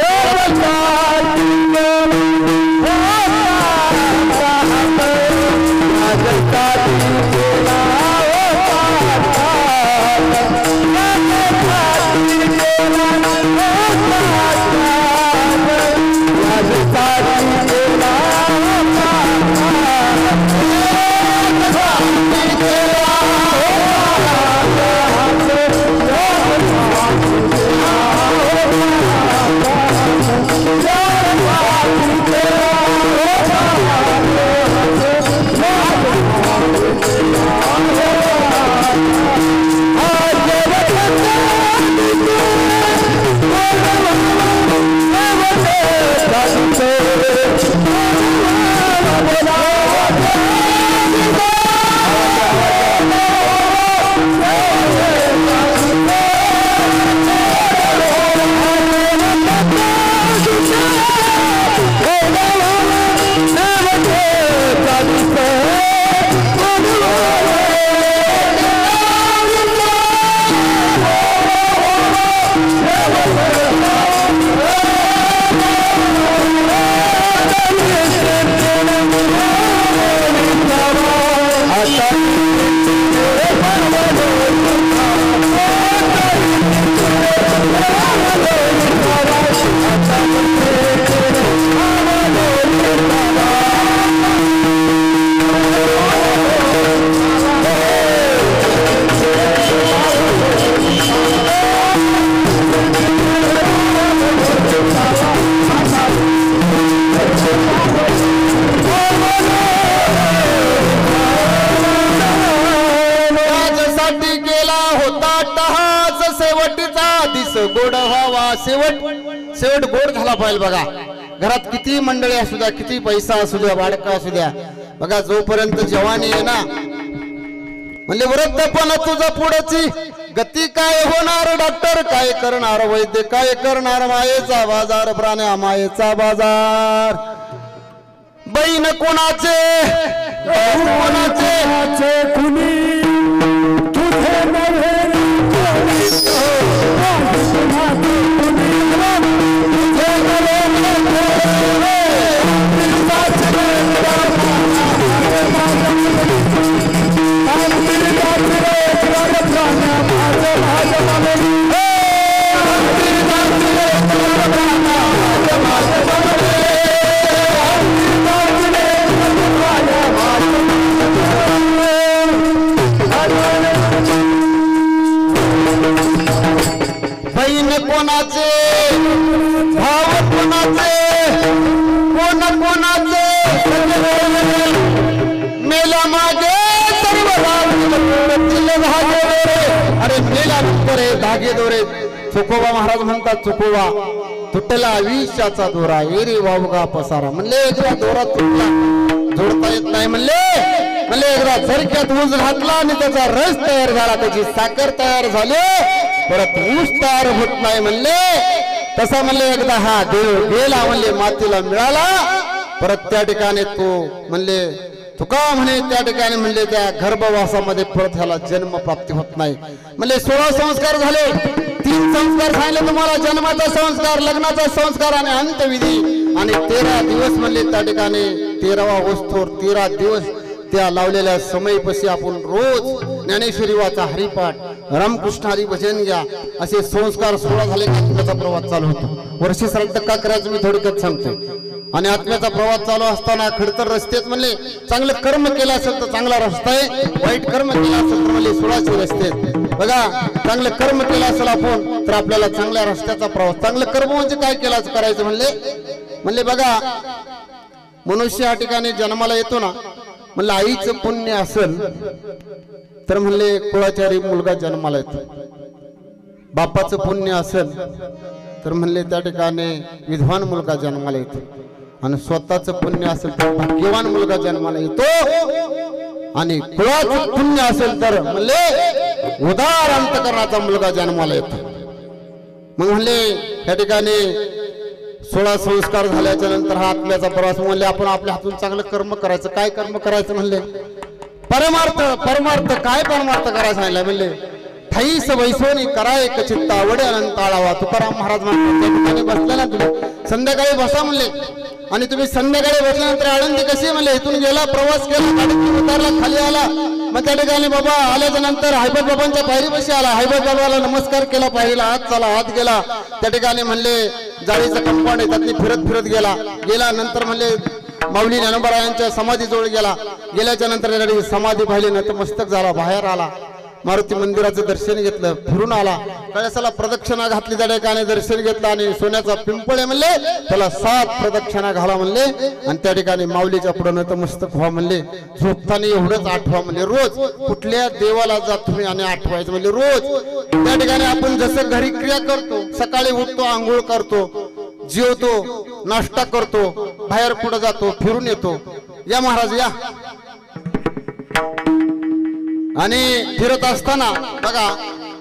दिस गोड व्हावा, शेवट गोड झाला पाहिजे बघा. घरात किती मंडळी असू द्या, किती पैसा असू द्या, वाडका असू द्या, बघा जोपर्यंत जवानी आहे ना, म्हणजे वृद्धपण तुझा पुढची गती काय होणार, डॉक्टर काय करणार, वैद्य काय करणार, मायेचा बाजार प्राण्या मायेचा बाजार. बहीण कोणाचे कोणाचे कुणी तुझे नव्हे बहीण कोणाचे, भाव कोणाचे, कोण कोणाचे, मेला मागे सर्व अरे मेला नंतर धागे दोरे. चुकोबा महाराज म्हणतात, चुकोबा तुटला आयुष्याचा दोरा, एरी वावगा पसारा. म्हणले एकदा दोरा तुटला, जोडता येत नाही. म्हणले एकदा झरक्यात ऊस घातला आणि त्याचा रस तयार झाला, त्याची साखर तयार झाली, परत ऊस तयार होत नाही. म्हणले तसा म्हणले एकदा हा देव गेला, म्हणले मातीला मिळाला, परत त्या ठिकाणी तो म्हणले तुका म्हणे त्या ठिकाणी म्हणले त्या गर्भवासामध्ये परत ह्याला जन्म प्राप्ती होत नाही. म्हणले 16 संस्कार झाले, 3 संस्कार सांगितले तुम्हाला, जन्माचा संस्कार, लग्नाचा संस्कार आणि अंत्यविधी, आणि 13 दिवस म्हणले त्या ठिकाणी 13वा वस्तूवर 13 दिवस त्या लावलेल्या समयपशी आपण रोज ज्ञानेश्वरी वाचा, हरिपाठ, रामकृष्ण हरी भजन घ्या, असे संस्कार 16 झाले की आत्म्याचा प्रवास चालू होतो. वर्षी श्राद्ध का करायचं मी थोडक्यात सांगतो. आणि आत्म्याचा प्रवास चालू असताना खडतर रस्त्यात म्हणले चांगलं कर्म केलं असेल तर चांगला रस्ता आहे, वाईट कर्म केलं असेल तर म्हणले 16 रस्ते आहेत. बघा चांगलं कर्म केलं असेल आपण तर आपल्याला चांगल्या रस्त्याचा प्रवास. चांगलं कर्म म्हणजे काय केलं करायचं म्हणले बघा मनुष्य या ठिकाणी जन्माला येतो ना, म्हणलं आईचं पुण्य असेल तर म्हणले कुळाचारी मुलगा जन्माला येतो, बापाचं पुण्य असेल तर म्हणले त्या ठिकाणी विद्वान मुलगा जन्माला येतो, आणि स्वतःचं पुण्य असेल तर भाग्यवान मुलगा जन्माला येतो, आणि कुळाचं पुण्य असेल तर म्हणले उदार अंतकरणाचा मुलगा जन्माला येतो. मग म्हणले त्या ठिकाणी 16 संस्कार झाल्याच्या नंतर हा आत्म्याचा प्रवास. म्हणले आपण आपल्या हातून चांगलं कर्म करायचं. काय कर्म करायचं म्हणले परमार्थ. काय परमार्थ करायचं सांगितलं म्हणले ठाईस वैसोनी करा एक चित्त आवडे अनंत आळावा. तुकाराम महाराज म्हणतात त्या ठिकाणी बसले ना तुम्ही, संध्याकाळी बसा म्हणले, आणि तुम्ही संध्याकाळी बसल्यानंतर आळंदी कशी म्हणले इथून गेला, प्रवास केला, गाडीतून उतरला, खाली आला, मग त्या ठिकाणी बाबा आल्याच्या नंतर हैबत बाबांच्या पायरीपाशी आला, हैबत बाबाला नमस्कार केला, पायरीला हात चाला, हात गेला, त्या ठिकाणी म्हणले जाळीचं कंपाऊंड आहे त्यातनी फिरत गेला नंतर म्हणले माऊली ज्ञानोबरायांच्या समाधीजवळ गेल्याच्या नंतर समाधी पाहिली, नतमस्तक झाला, बाहेर आला, मारुती मंदिराचं दर्शन घेतलं, फिरून आला, कळसाला प्रदक्षिणा घातली, त्या ठिकाणी दर्शन घेतलं, आणि सोन्याचा पिंपळ आहे म्हणले त्याला 7 प्रदक्षिणा घाला म्हणले, आणि त्या ठिकाणी माऊलीच्या पुढे नतमस्तक व्हा म्हणले. झोपताना एवढंच आठवा म्हणले, रोज कुठल्या देवाला जात तुम्ही आणि आठवायचं म्हणले रोज. त्या ठिकाणी आपण जसं घरी क्रिया करतो, सकाळी उठतो, आंघोळ करतो, जेवतो, नाश्ता करतो, बाहेर कुठं जातो, फिरून येतो, या महाराज या, आणि फिरत असताना बघा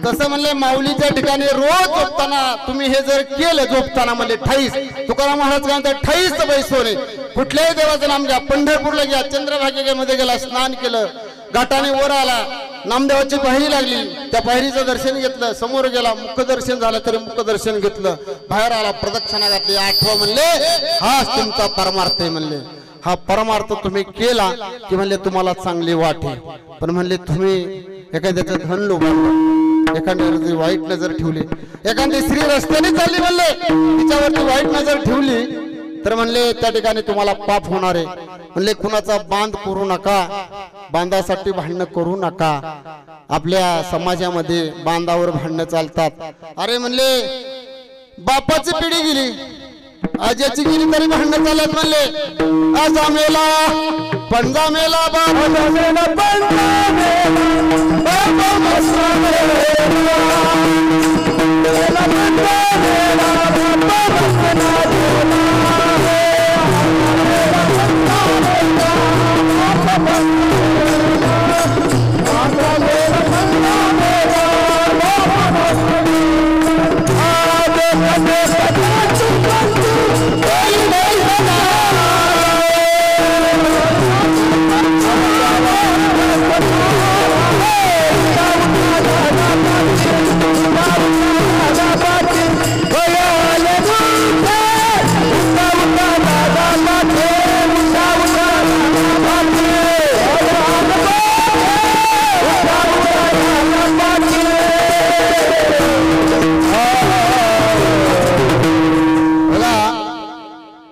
तसं म्हणले माऊलीच्या ठिकाणी रोज झोपताना तुम्ही हे जर केलं, झोपताना म्हणले ठाईस, तुकाराम महाराज काय म्हणतात ठाईस बैसोने, कुठल्याही देवाचं नाम घ्या, पंढरपूरला घ्या, चंद्रभागेमध्ये गेला, स्नान केलं, घाटाने वर आला, नामदेवाची पायरी लागली, त्या पायरीचं दर्शन घेतलं, समोर गेला, मुखदर्शन झालं तरी मुखदर्शन घेतलं, बाहेर आला, प्रदक्षिणा घातली, आठवा म्हणले हाच तुमचा परमार्थ आहे म्हणले. हा परमार्थ तुम्ही केला की म्हणले तुम्हाला चांगली वाटे. पण म्हणले तुम्ही एखाद्याचं धन लोभावलं, एखाद्यावरती वाईट नजर ठेवली, एखादी स्त्री रस्त्याने चालली म्हणले तिच्यावरती वाईट नजर ठेवली तर म्हणले त्या ठिकाणी तुम्हाला पाप होणार आहे. म्हणले कुणाचा बांध करू नका, बांधासाठी भांडणं करू नका. आपल्या समाजामध्ये बांधावर भांडणं चालतात. अरे म्हणले बापाची पिढी गेली, आज्याची गेली तरी भांडणं चालत म्हणले. आजा मेला पंजा मेला बाबा मेला पंजा मेला बाबा मसा मेला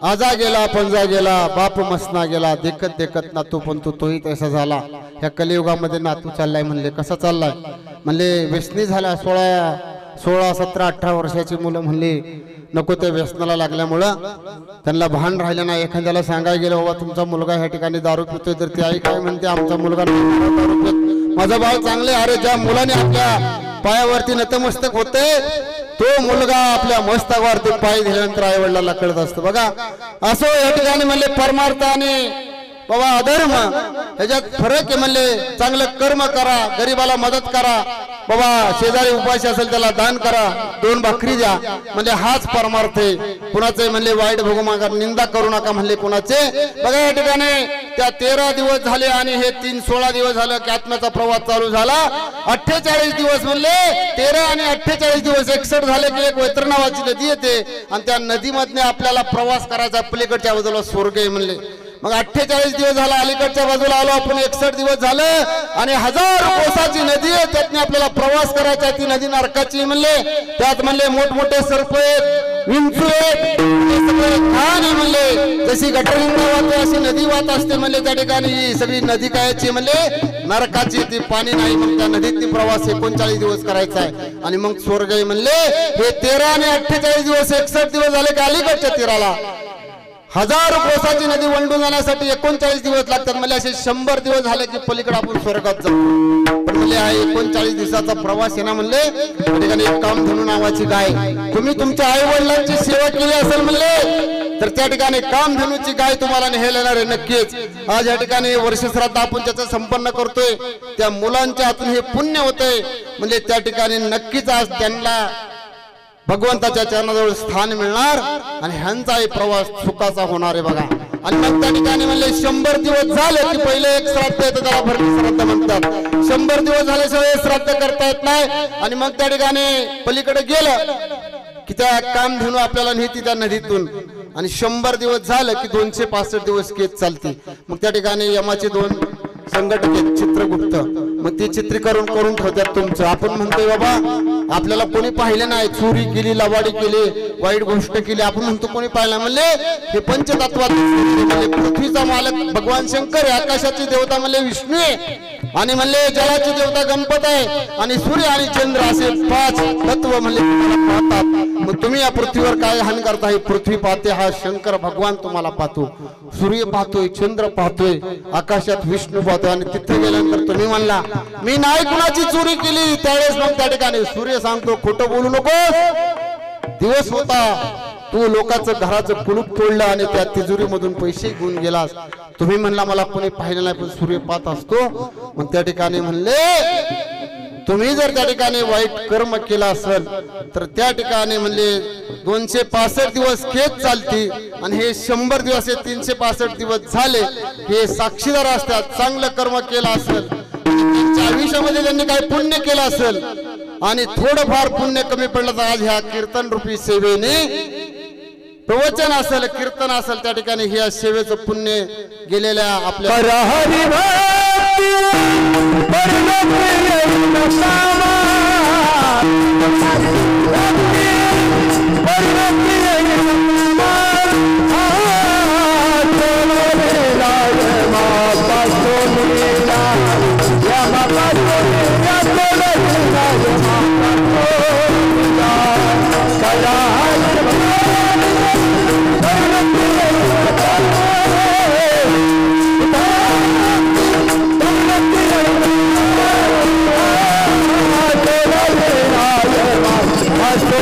आजा गेला पंजा गेला बाप मसना गेला देखत देखत नातू पण तोही तसा झाला. ह्या कलियुगामध्ये नातू चाललाय म्हणले कसा चाललाय म्हणले व्यसनी झाला 16 17 18 वर्षाची मुलं म्हणले नको त्या व्यसनाला लागल्यामुळं त्यांना भान राहिलं नाही. एखाद्याला सांगायला गेलं बाबा तुमचा मुलगा ह्या ठिकाणी दारू पितोय तर ती आई काय म्हणते आमचा मुलगा दारू पित माझा बाळ चांगले. अरे ज्या मुलाने आपल्या पायावरती नतमस्तक होते तो मुलगा आपल्या मस्तकावरती पाय दिल्यानंतर आई वडिलांना कळत असतं. बघा असो या ठिकाणी म्हणले परमार्थ आणि बाबा अधर्म ह्याच्यात फरक आहे. म्हणले चांगलं कर्म करा, गरीबाला मदत करा, बाबा शेजारी उपाशी असेल त्याला दान करा, 2 भाकरी द्या म्हणजे हाच परमार्थ आहे. कुणाचे म्हणले वाईट बघू नका, निंदा करू नका म्हणले कुणाचे. बघा या ठिकाणी त्या 13 दिवस झाले आणि हे 16 दिवस झालं की आत्म्याचा प्रवास चालू झाला. 48 दिवस म्हणले 13 आणि 48 दिवस 61 झाले की एक वैतरणा नावाची नदी येते आणि त्या नदीमधने आपल्याला प्रवास करायचा. पलीकडच्या बाजूला स्वर्ग आहे म्हणले. मग 48 दिवस झाला अलीकडच्या बाजूला आलो आपण. 61 दिवस झालं आणि 1000 कोसाची नदी आहे त्यातने आपल्याला प्रवास करायचा. ती नदी नरकाची म्हणले. त्यात म्हणले मोठमोठे सर्प आहेत, विंचू आहेत, खान आहे म्हणले. जशी गटरगंगा वाहते अशी नदी वाहत असते म्हणले. त्या ठिकाणी ही सगळी नदी कायची म्हणले नरकाची. ती पाणी नाही मग त्या नदीत प्रवास 39 दिवस करायचा आहे आणि मग स्वर्ग आहे म्हणले. हे 13 आणि 48 दिवस 61 दिवस झाले की अलीकडच्या तीराला 1000 कोसाची नदी वंडून जाण्यासाठी 39 दिवस लागतात. म्हणजे असे 100 दिवस झाले की पलीकडे आपण स्वर्गात जाऊ. पण म्हणजे हा 39 दिवसाचा प्रवास आहे ना म्हणले. त्या ठिकाणी एक कामधेनू नावाची गाय, तुम्ही तुमच्या आई वडिलांची सेवा केली असेल म्हणले तर त्या ठिकाणी कामधेनूची गाय तुम्हाला न्यायला येणार आहे नक्कीच. आज या ठिकाणी वर्षश्राद्ध आपण त्याचं संपन्न करतोय. त्या मुलांच्या हातून हे पुण्य होतंय म्हणजे त्या ठिकाणी नक्कीच आज त्यांना भगवंताच्या चरणाजवळ स्थान मिळणार आणि ह्यांचाही प्रवास सुखाचा होणार आहे. बघा आणि मग त्या ठिकाणी म्हणले 100 दिवस झाले की पहिले एक श्राद्ध येतं त्याला भरती श्राद्ध म्हणतात. 100 दिवस झाल्याशिवाय श्राद्ध करता येत नाही. आणि मग त्या ठिकाणी पलीकडे गेलं की त्या कामधेनू आपल्याला नेती त्या नदीतून आणि 100 दिवस झालं की 265 दिवस केस चालते. मग त्या ठिकाणी यमाचे 2 संघटक आहेत चित्रगुप्त. मग ते चित्रीकरण करून ठेवतात तुमचं. आपण म्हणतोय बाबा आपल्याला कोणी पाहिलं नाही, चोरी केली, लवाडी केली, वाईट गोष्ट केली, आपण म्हणतो कोणी पाहिलं म्हणले हे पंचतत्वात म्हणजे पृथ्वीचा मालक भगवान शंकर आहे, आकाशाची देवता म्हणले विष्णू आहे आणि म्हणले जलाची देवता गणपत आहे आणि सूर्य आणि चंद्र असे 5 तत्व म्हणले तुम्हाला पाहतात. मग तुम्ही या पृथ्वीवर काय हान करता? ही पृथ्वी पाहते, हा शंकर भगवान तुम्हाला पाहतो, सूर्य पाहतोय, चंद्र पाहतोय, आकाशात विष्णू पाहतोय. आणि तिथे गेल्यानंतर तुम्ही म्हणला मी नाही कुणाची चोरी केली, त्यावेळेस मग त्या ठिकाणी सूर्य सांगतो खोटं बोलू नकोस, दिवस होता तू लोकांचं घराचं कुलूप तोडलं आणि त्या तिजोरीमधून पैसे घेऊन गेलास. तुम्ही म्हणला मला कोणी पाहिलं नाही पण सूर्य पाहत असतो. मग त्या ठिकाणी म्हणले तुम्ही जर त्या ठिकाणी वाईट कर्म केला असेल तर त्या ठिकाणी म्हणले 265 दिवस केस चालती आणि हे 100 दिवस 365 दिवस झाले हे साक्षीदार असतात. चांगलं कर्म केलं असेल, त्यांच्या आयुष्यामध्ये त्यांनी काही पुण्य केलं असेल आणि थोडंफार पुण्य कमी पडलं तर आज ह्या कीर्तन रूपी सेवेने प्रवचन असेल, कीर्तन असेल, त्या ठिकाणी ह्या सेवेचं पुण्य गेलेल्या आपल्या Hasta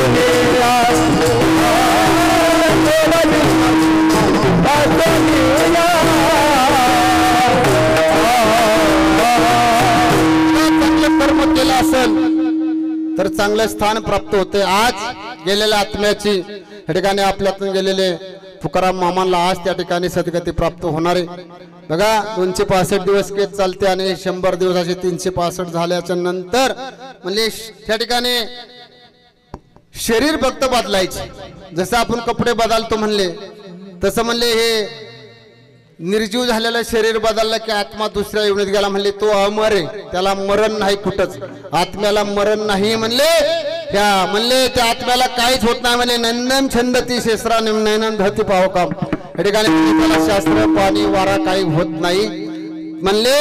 तर चांगलं स्थान प्राप्त होते। आज गेलेल्या आत्म्याची या ठिकाणी आपल्यातून गेलेले तुकाराम मामांना आज त्या ठिकाणी सद्गती प्राप्त होणार आहे। बघा 265 दिवस केस चालते आणि 100 दिवसाचे 365 झाल्याच्या नंतर म्हणजे त्या ठिकाणी शरीर फक्त बदलायचे। जसं आपण कपडे बदलतो म्हणले तसं म्हणले हे निर्जीव झालेलं शरीर बदललं की आत्मा दुसऱ्या युनिट गेला म्हणले तो अमर आहे, त्याला मरण नाही कुठंच, आत्म्याला मरण नाही म्हणले। त्या म्हणले त्या आत्म्याला काहीच होत नाही म्हणले। नंदन छंदती शेषरा निम्नयन धरती पाहो काम, या ठिकाणी त्याला शास्त्र पाणी वारा काही होत नाही म्हणले।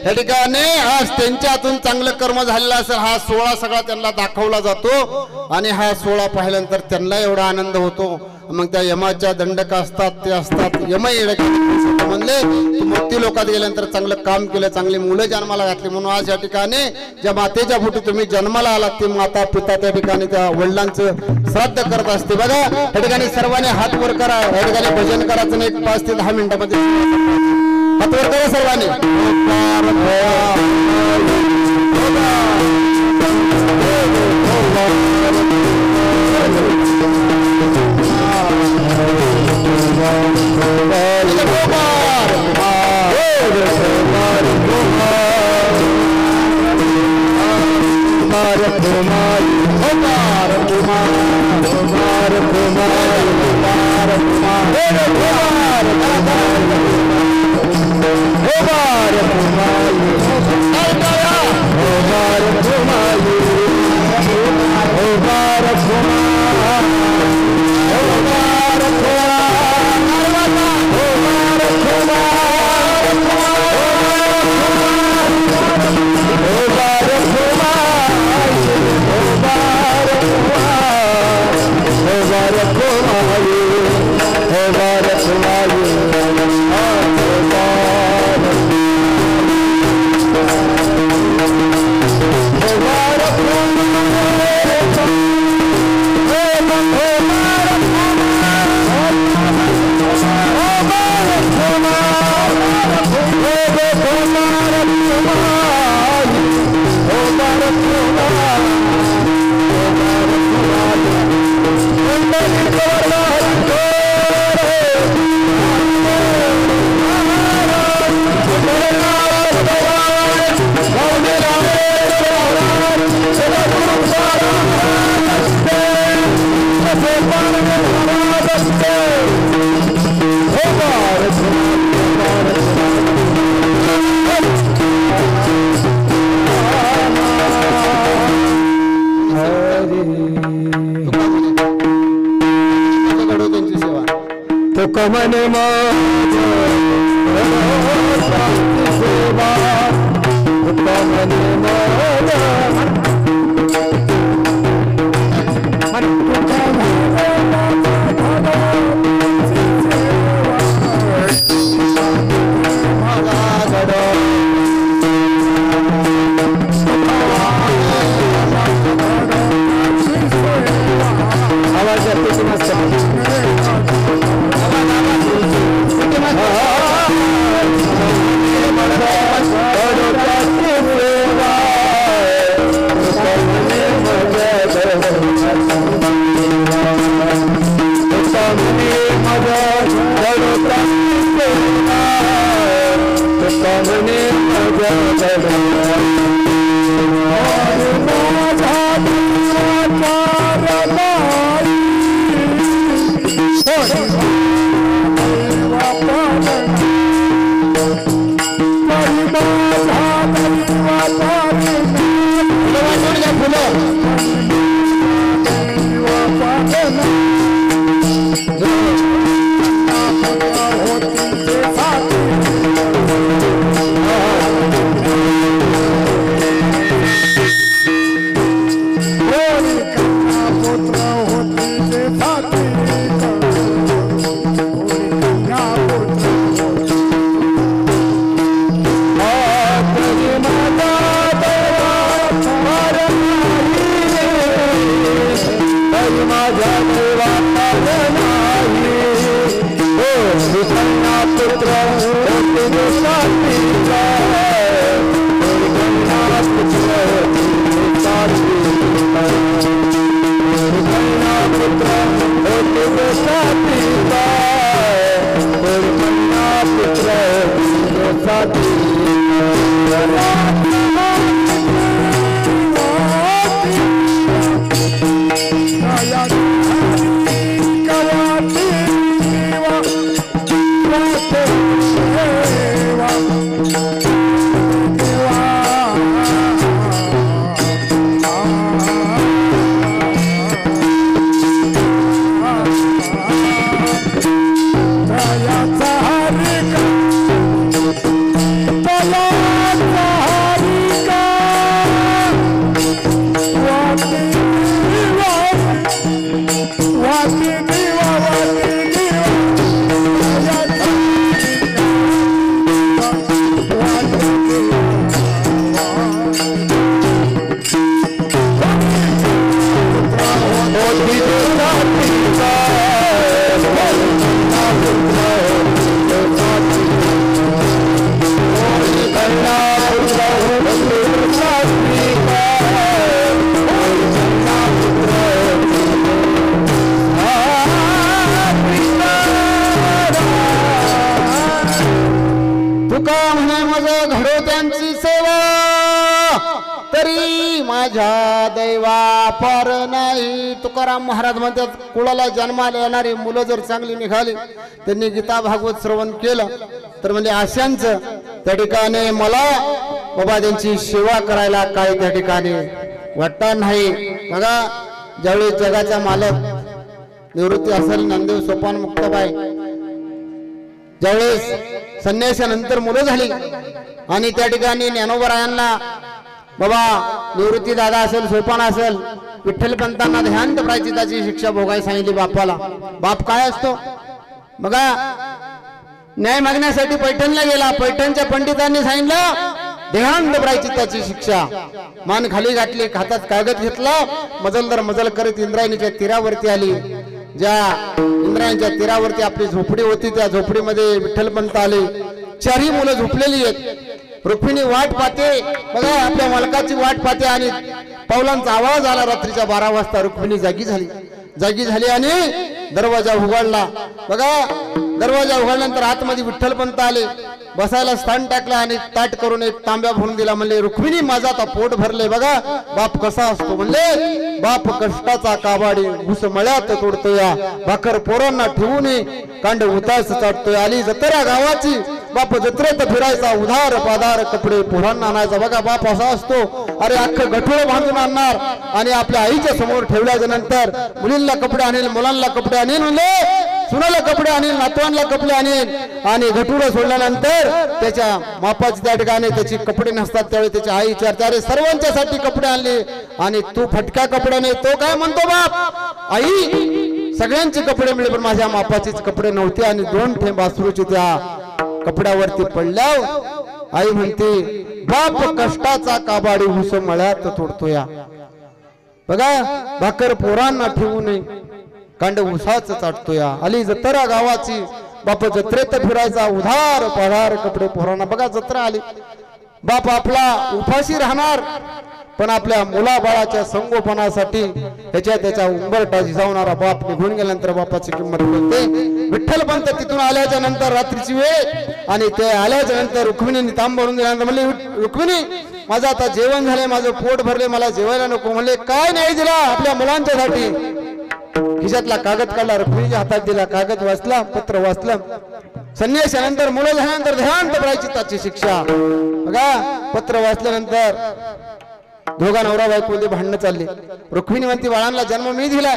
या ठिकाणी आज त्यांच्या हातून चांगलं कर्म झालेलं असेल, हा 16 सगळा त्यांना दाखवला जातो आणि हा 16 पाहिल्यानंतर त्यांना एवढा आनंद होतो। मग त्या यमाच्या दंडक असतात ते असतात यम म्हणले मुक्ती लोकात गेल्यानंतर चांगलं काम केलं, चांगली मुलं जन्माला घातली म्हणून आज या ठिकाणी ज्या मातेच्या पोटी तुम्ही जन्माला आलात ते माता पिता त्या ठिकाणी त्या वडिलांचं श्राद्ध करत असते। बघा या ठिकाणी सर्वांनी हात वर करा, या ठिकाणी भजन करायचं नाही, 5 ते 10 मिनिटांमध्ये हात वर करा सर्वांनी। साथीचा कन्या पुत्र साथी दैवा पर नाही. तुकाराम महाराज म्हणतात कुळाला जन्माला येणारी मुलं जर चांगली निघाली त्यांनी गीता भागवत श्रवण केलं तर म्हणजे आशांचं त्या ठिकाणी मला बाबा त्यांची सेवा करायला काय त्या ठिकाणी वाटणार नाही. बघा ज्यावेळी जगाचा मालक निवृत्ती असेल नामदेव सोपान मुक्ताबाई ज्यावेळेस संन्यासानंतर मुलं झाली आणि त्या ठिकाणी ज्ञानोबरायांना बाबा निवृत्ती दादा असेल सोपान असेल विठ्ठलपंतांना ध्यान प्रायचिताची शिक्षा भोगायला सांगितली बापाला. बाप काय असतो बघा न्याय मागण्यासाठी पैठणला गेला. पैठणच्या पंडितांनी सांगितलं देहांत प्रायचिताची शिक्षा. मान खाली घातली हातात कागद घेतला मजलदार मजल करत इंद्रायणीच्या तीरावरती आली. ज्या इंद्रायणीच्या तीरावरती आपली झोपडी होती त्या झोपडीमध्ये विठ्ठलपंत आले. चारही मुलं झोपलेली आहेत. रुक्मिणी वाट पाहते बघा आपल्या मालकाची वाट पाहते आणि पावलांचा आवाज आला. रात्रीच्या 12 वाजता रुक्मिणी जागी झाली आणि दरवाजा उघडला. बघा दरवाजा उघडल्यानंतर आतमध्ये विठ्ठलपंत आले. बसायला स्थान टाकलं आणि ताट करून एक तांब्या भरून दिला. म्हणले रुक्मिणी माझा आता पोट भरले. बघा बाप कसा असतो म्हणले बाप कष्टाचा काबाडी घुस मळ्यात तोडतोय. भाकर पोरांना ठेवून कांड उतास चाटतोय. आली जत्रा गावाची बाप जत्रेत फिरायचा उधार पादार कपडे पोरांना आणायचा. बघा बाप असा असतो अरे अख्खं गठोळ बांधून आणणार आणि आपल्या आईच्या समोर ठेवल्याच्या नंतर मुलींना कपडे आणेल मुलांना कपडे आणेल म्हणले सुनाला कपडे आणेल नातवांना कपडे आणेल आणि गठुडं सोडल्यानंतर त्याच्या मापाची त्या ठिकाणी त्याची कपडे नसतात त्यावेळी त्याची आई विचारते अरे सर्वांच्यासाठी कपडे आणले आणि तू फटक्या कपड्याने. तो काय म्हणतो बाप आई सगळ्यांचे कपडे मिळले पण माझ्या मापाचेच कपडे नव्हते आणि 2 थेंब अश्रूचे त्या कपड्यावरती पडल्या. आई म्हणते बाप कष्टाचा काबाडी हुस मळ्यात तोडतोया. बघा भाकर पोरांना ठेवू नये कांड उसाच चाटतोया. आली जत्रा गावाची बाप जत्रेत फिरायचा उधार पधार कपडे पोरांना. बघा जत्रा आली बाप आपला उपाशी राहणार पण आपल्या मुलाबाळाच्या संगोपनासाठी त्याच्या उंबरटा झिजावणारा बाप निघून गेल्यानंतर बापाची किंमत कळते. विठ्ठलपंत तिथून आल्याच्या नंतर रात्रीची वेळ आणि ते आल्याच्या नंतर रुक्मिणीने तांब भरून दिल्यानंतर म्हणले रुक्मिणी माझं आता जेवण झाले माझं पोट भरले मला जेवायला नको. म्हणले काय नाही दिला आपल्या मुलांच्यासाठी. खिशातला कागद काढला रुक्मिणीच्या हातात दिला. कागद वाचला पत्र वाचलं. संन्यासानंतर मुलं झाल्यानंतर ध्यान प्रायचिताची शिक्षा. बघा पत्र वाचल्यानंतर दोघा नवरा बायकोमध्ये भांडणं चालली. रुक्मिणी म्हणती बाळांना जन्म मी दिलाय.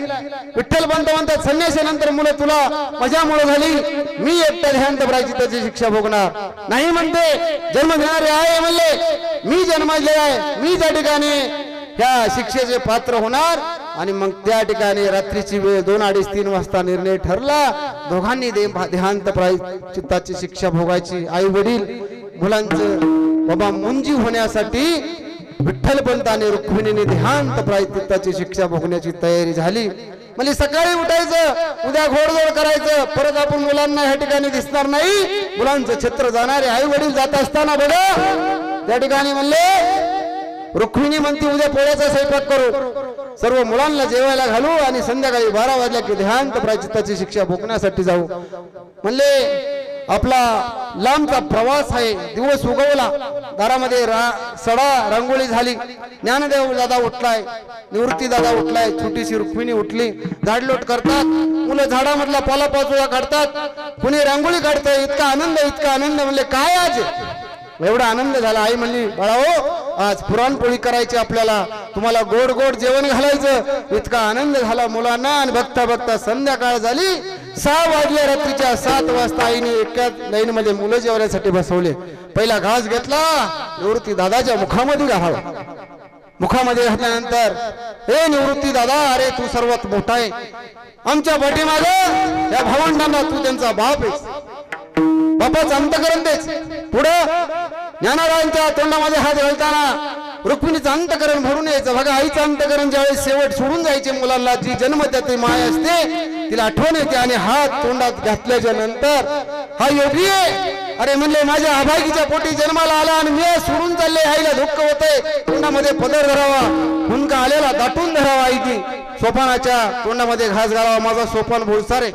विठ्ठलपंत म्हणतात संन्यासानंतर मुलं तुला माझ्यामुळे झाली मी एकटा ध्यान प्रायचिताची शिक्षा भोगणार नाही. म्हणते जन्म देणारे आहे म्हणले मी जन्माले आहे मी त्या ठिकाणी ह्या शिक्षेचे पात्र होणार. आणि मग त्या ठिकाणी रात्रीची वेळ 2, 2:30, 3 वाजता निर्णय ठरला. दोघांनी देहांत प्रायचित्ताची शिक्षा भोगायची. आई वडील मुलांचं बाबा मुंजी होण्यासाठी विठ्ठलपंत आणि रुक्मिणीने देहांत प्रायचित्ताची शिक्षा भोगण्याची तयारी झाली. म्हणजे सकाळी उठायचं उद्या घोडदौड करायचं परत आपण मुलांना ह्या ठिकाणी दिसणार नाही. मुलांचं छत्र जाणारे आई वडील जात असताना बघा त्या ठिकाणी म्हणले रुक्मिणी म्हणते उद्या पोळ्याचा स्वयंपाक करू, सर्व मुलांना जेवायला घालू आणि संध्याकाळी 12 वाजल्या की देहांत प्रायश्चित्ताची शिक्षा भोगण्यासाठी जाऊ. म्हणले आपला लांबचा प्रवास आहे. दिवस उगवला, दारामध्ये सडा रांगोळी झाली. ज्ञानदेव दादा उठलाय, निवृत्ती दादा उठलाय, छोटीशी रुक्मिणी उठली. झाडलोट करतात मुलं, झाडामधला पालापाचोळा काढतात, कुणी रांगोळी काढतंय. इतका आनंद. म्हणले काय आज एवढा आनंद झाला. आई म्हणली बाळाओ आज पुरणपोळी करायची आपल्याला, तुम्हाला गोड गोड जेवण घालायचं. इतका आनंद झाला मुलांना. आणि बघता बघता संध्याकाळ झाली. 6 वाजल्या, रात्रीच्या 7 वाजता आईने एका लाईन मध्ये मुलं जेवण्यासाठी बसवले. पहिला घास घेतला, निवृत्ती दादाच्या मुखामध्ये घालावा. मुखामध्ये घातल्यानंतर हे निवृत्ती दादा, अरे तू सर्वात मोठा आहे आमच्या पाठीमागे, या भावंडांना तू त्यांचा बाप आहेस, बापाचं अंतकरण देच. पुढं ज्ञानारायांच्या तोंडामध्ये हात घालताना रुक्मिणीचं अंतकरण भरून यायचं. बघा आईचं अंतकरण ज्यावेळेस शेवट सोडून जायचे मुलांना, जी जन्मदाते माय असते तिला आठवण येते. आणि हात तोंडात घातल्याच्या नंतर हा योगी आहे, अरे म्हणले माझ्या अभागीच्या पोटी जन्माला आला आणि मी सोडून चालले. आईला दुःख होतंय, तोंडामध्ये पदर धरावा, हुंका आलेला दाटून धरावा. आईची सोपानाच्या तोंडामध्ये घास घालावा. माझा सोपान भोळसारे,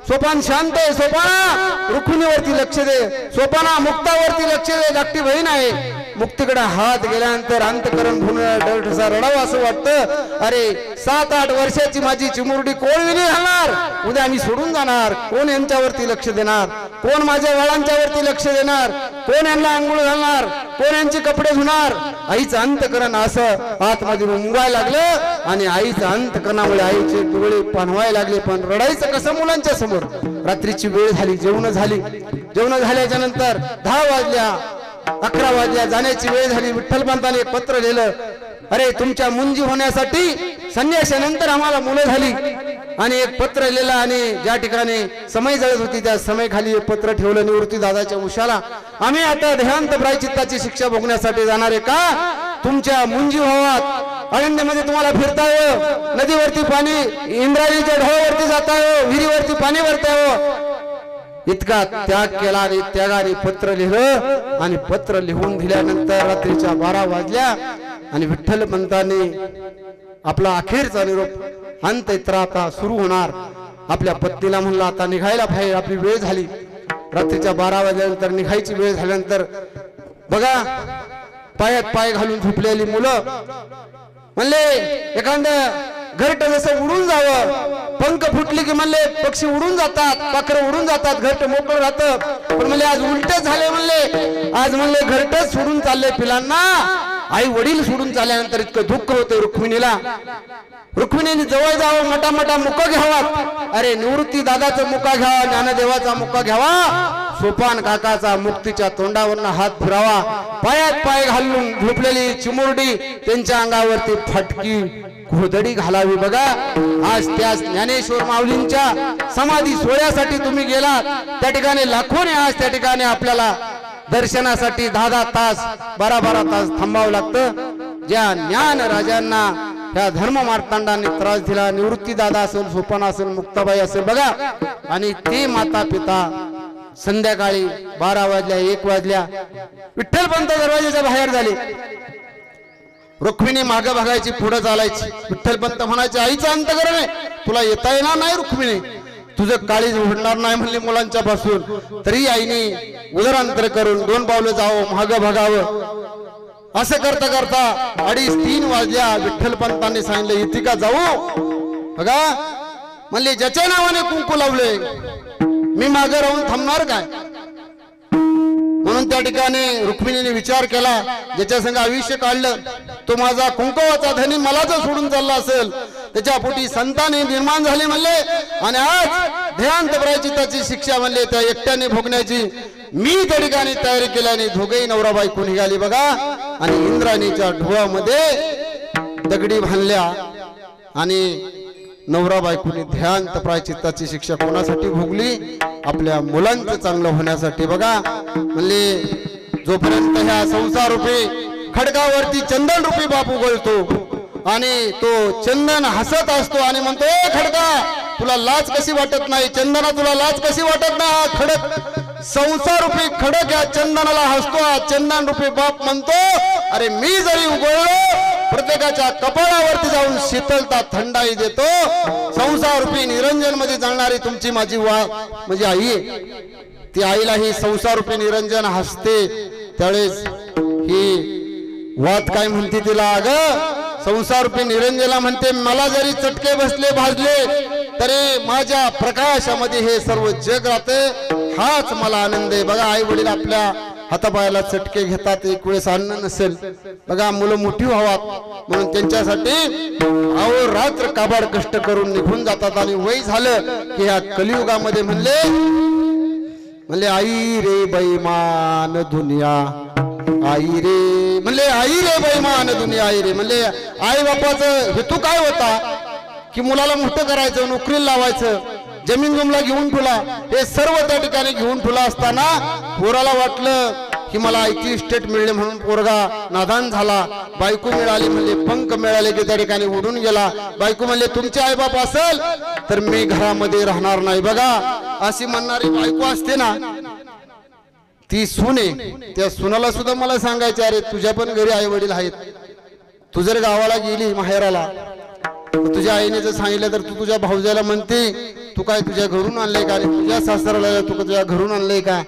सोपान शांत आहे. सोपाना रुक्मिणीवरती लक्ष दे, सोपाना मुक्तावरती लक्ष दे, धाकटी बहीण आहे. मुक्तीकडे हात गेल्यानंतर अंतकरण भरून रडावं असं वाटतं. अरे 7-8 वर्षाची माझी चिमुरडी कोण विणी घालणार, उद्या आम्ही सोडून जाणार. कोण यांच्यावरती लक्ष देणार, कोण माझ्या बाळांच्यावरती लक्ष देणार, कोण यांना आंघोळ घालणार, कोण यांचे कपडे धुणार. आईचं अंतकरण असं आतमध्ये मुंगायला लागलं. आणि आईचं अंतकरणामुळे आईचे डोळे पाणवायला लागले. पण रडायचं कसं मुलांच्या समोर. रात्रीची वेळ झाली, जेवण झाल्याच्या नंतर 10 वाजल्या, 11 वाजल्या, जाण्याची वेळ झाली. विठ्ठलपंताने एक पत्र लिहिलं, अरे तुमच्या मुंजी होण्यासाठी संन्यासानंतर आम्हाला मुलं झाली. आणि एक पत्र लिहिलं आणि ज्या ठिकाणी समय जळत होती त्या समय खाली एक पत्र ठेवलं निवृत्ती दादाच्या उशाला, आम्ही आता देहांत प्रायश्चित्ताची शिक्षा भोगण्यासाठी जाणार आहे का तुमच्या मुंजी व्हावात, अरण्यामध्ये तुम्हाला फिरता येवो, नदीवरती पाणी, इंद्रायणीच्या ढोळावरती जाता येवो, विहिरीवरती पाणी भरता येवो. इतका त्याग केला आणि त्यागाने पत्र लिहिलं. आणि पत्र लिहून दिल्यानंतर रात्रीच्या 12 वाजल्या आणि विठ्ठलपंतांनी आपला अखेरचा निरोप, अंत्ययात्रा आता सुरू होणार. आपल्या पत्नीला म्हणलं आता निघायला पाहिजे, आपली वेळ झाली. रात्रीच्या 12 वाजल्यानंतर निघायची वेळ झाल्यानंतर बघा पायात पाय घालून झोपलेली मुलं. म्हणले एखादं घरट जसं उडून जावं, पंख फुटली की म्हणले पक्षी उडून जातात, पाखरं उडून जातात, घरट मोकळं राहतं. पण म्हणले आज उलट झाले. म्हणले आज म्हणले घरटच सोडून चालले पिलांना. आई वडील सोडून चालल्यानंतर इतकं दुःख होतं रुक्मिणीला. रुक्मिणीने जवळ जावं, मोठा मुका घ्यावा. अरे निवृत्ती दादाचा मुका घ्यावा, ज्ञानदेवाचा मुका घ्यावा, सोपान काकाचा मुक्तीच्या तोंडावरनं हात फिरावा. पायात पाय घालून झोपलेली चिमुरडी त्यांच्या अंगावरती फटकी घोदडी घालावी. बघा आज त्या ज्ञानेश्वर माऊलींच्या समाधी सोहळ्यासाठी तुम्ही गेलात, त्या ठिकाणी लाखोने आज त्या ठिकाणी आपल्याला दर्शनासाठी 10-10 तास 12-12 तास थांबावं लागतं. ज्या ज्ञान राजांना ह्या धर्म मार्तांडाने त्रास दिला, निवृत्ती दादा असेल, सोपान असेल, मुक्ताबाई असेल, बघा. आणि ते माता पिता संध्याकाळी 12 वाजल्या, 1 वाजल्या विठ्ठलपंत दरवाजाच्या बाहेर झाले. रुक्मिणी मागे बघायची, पुढे चालायची. विठ्ठलपंत म्हणायचे आईचं अंतकरण आहे, तुला येता येणार नाही रुक्मिणी, तुझं काळीज उघडणार नाही म्हणले मुलांच्या पासून. तरी आईने उदरांतर करून 2 पावलं जावं, मागं बघावं. असं करता करता 2:30-3 वाजल्या. विठ्ठलपंतांनी सांगितलं इथे का जाऊ. बघा म्हणले ज्याच्या नावाने कुंकू लावले मी मागे राहून थांबणार काय. म्हणून त्या ठिकाणी रुक्मिणीने विचार केला, ज्याच्या संग आयुष्य काढलं तो माझा कुंकवाचा धनी मला जर सोडून चालला असेल, त्याच्या पोटी संताने निर्माण झाले म्हणले. आणि आज देहांत प्रायश्चित्ताची शिक्षा म्हणले त्या एकट्याने भोगण्याची मी त्या ठिकाणी तयारी केल्याने दोघेही नवरा बायको निघाली. बघा आणि इंद्रायणीच्या ढोळामध्ये दगडी बांधल्या आणि नवरा बायकोनी ध्यान प्रायश्चित्ताची शिक्षा कोणासाठी भोगली, आपल्या मुलांचं चांगलं होण्यासाठी. बघा म्हणले जोपर्यंत ह्या संसार रूपी खडकावरती चंदन रूपी बाप उगळतो आणि तो चंदन हसत असतो आणि म्हणतो ए खडका तुला लाज कशी वाटत नाही, चंदना तुला लाज कशी वाटत नाही, हा खडक संसार रूपी खडक या चंदनाला हसतो, चंदन रूपी बाप म्हणतो अरे मी जरी उघडलो प्रत्येकाच्या कपाळावरती जाऊन शीतलता थंडाई देतो. संसार रूपी निरंजन मध्ये जाणारी तुमची माझी म्हणजे आई, ती आईला ही संसार रूपी निरंजन हसते. त्यावेळेस ही वात काय म्हणते तिला, अगं संसार रूपी निरंजनाला म्हणते मला जरी चटके बसले भाजले तरी माझ्या प्रकाशामध्ये हे सर्व जग राहते, हाच मला आनंद आहे. बघा आई वडील आपल्या हातापायाला चटके घेतात, एक वेळेस अन्न नसेल बघा मुलं मोठी व्हावात म्हणून त्यांच्यासाठी अहोरात्र काबाड कष्ट करून निघून जातात. आणि वय झालं की ह्या कलियुगामध्ये म्हणले आई रे बैमान दुनिया, आई रे म्हणले आई रे बैमान दुनिया, आई रे म्हणले आई बापाचं हेतू काय होता की मुलाला मोठं करायचं, नोकरीला लावायचं, जमीन जमला घेऊन ठेवला, हे सर्व त्या ठिकाणी घेऊन ठेवला असताना पोराला वाटलं की मला आयती इस्टेट मिळले म्हणून पोरगा नादान झाला. बायको मिळाली म्हणले, पंख मिळाले की त्या ठिकाणी उडून गेला. बायको म्हणले तुमचे आईबाप असेल तर मी घरामध्ये राहणार नाही. बघा अशी म्हणणारी बायको असते ना, ती सुने, त्या सुनाला सुद्धा मला सांगायचे अरे तुझ्या पण घरी आई वडील आहेत, तू जर गावाला गेली माहेराला तुझ्या आईने जर सांगितलं तर तू तुझ्या भाऊजाला म्हणते तू काय तुझ्या घरून आणलंय का, आणि तुझ्या सासऱ्याला तू तुझ्या घरून आणलंय का.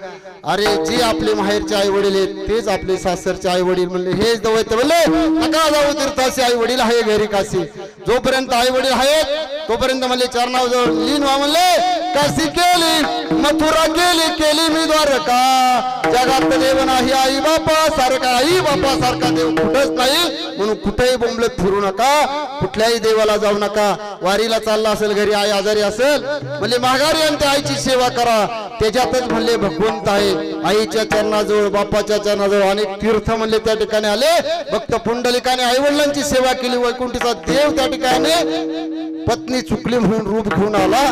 अरे जे आपले माहेरचे आई वडील आहेत तेच आपले सासरचे आई वडील म्हणले, हेच दवैत म्हणले नका जाऊ तीर्थाचे आई वडील आहे घरी काशी. जोपर्यंत आई वडील आहेत तोपर्यंत म्हणले चरणाजवळ लीन व्हा म्हणले. काशी केली मथुरा केली, केली मी द्वारका, जगात देव नाही आई बापा सारखा, आई बापा सारखा देव कुठंच नाही, म्हणून कुठेही बोंबलत फिरू नका, कुठल्याही देवाला जाऊ नका. वारीला चालला असेल घरी आई आजारी असेल म्हणले माघारी आणि त्या आईची सेवा करा, त्याच्यातच म्हणले भगवंत आहे. आईच्या चरणाजवळ बापाच्या चरणाजवळ अनेक तीर्थ म्हणले त्या ठिकाणी आले. भक्त पुंडलिकाने आई वडिलांची सेवा केली, वैकुंठीचा देव त्या ठिकाणी पत्नी चुकली म्हणून रूप घेऊन आला.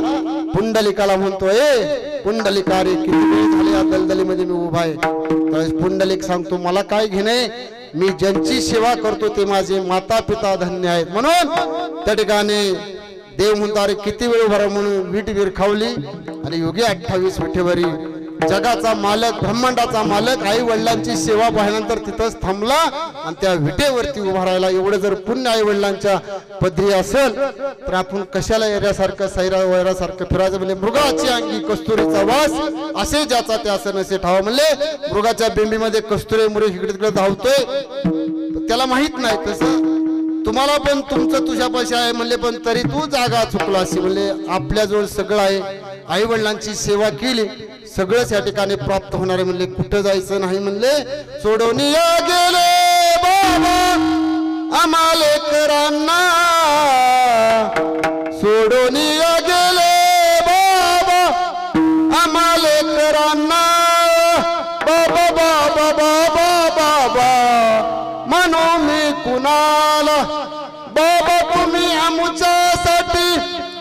पुंडलिकाला म्हणतोय पुंडलिका रे किती वेळ झाले या दलदलीमध्ये मी उभा आहे. त्यावेळेस पुंडलिक सांगतो मला काय घेणे, मी ज्यांची सेवा करतो ते माझे माता पिता धन्य आहेत. म्हणून त्या ठिकाणी देव म्हणतो अरे किती वेळ उभा म्हणून वीट विरखावली आणि योगी 28 विठेवरी जगाचा मालक ब्रह्मांडाचा मालक आई वडिलांची सेवा पाहिल्यानंतर तिथंच थांबला आणि त्या विटेवरती उभा राहिला. एवढं जर पुण्य आई वडिलांच्या पदरी असेल तर आपण कशाला येण्यासारखं सैरा वैरासारखं फिरायचं. म्हणजे मृगाची अंगी कस्तुरीचा वास असे ज्याचा ते असं नसे ठावा. म्हणले मृगाच्या बिंबीमध्ये कस्तुरी मुरे इकडे तिकडे धावतोय त्याला माहित नाही, तसं तुम्हाला पण तुमचं तुझ्यापाशी आहे म्हणले पण तरी तू जागा चुकला अशी. म्हणले आपल्याजवळ सगळं आहे, आई वडिलांची सेवा केली सगळंच या ठिकाणी प्राप्त होणार आहे. म्हणले कुठं जायचं नाही म्हणले सोडून या गेले बाबा आम्हाले करांना, सोडून या गेले बाबा आम्हाले करांना, बाबा बाबा बाबा बाबा म्हणू मी कुणाला, बाबा तुम्ही आमच्यासाठी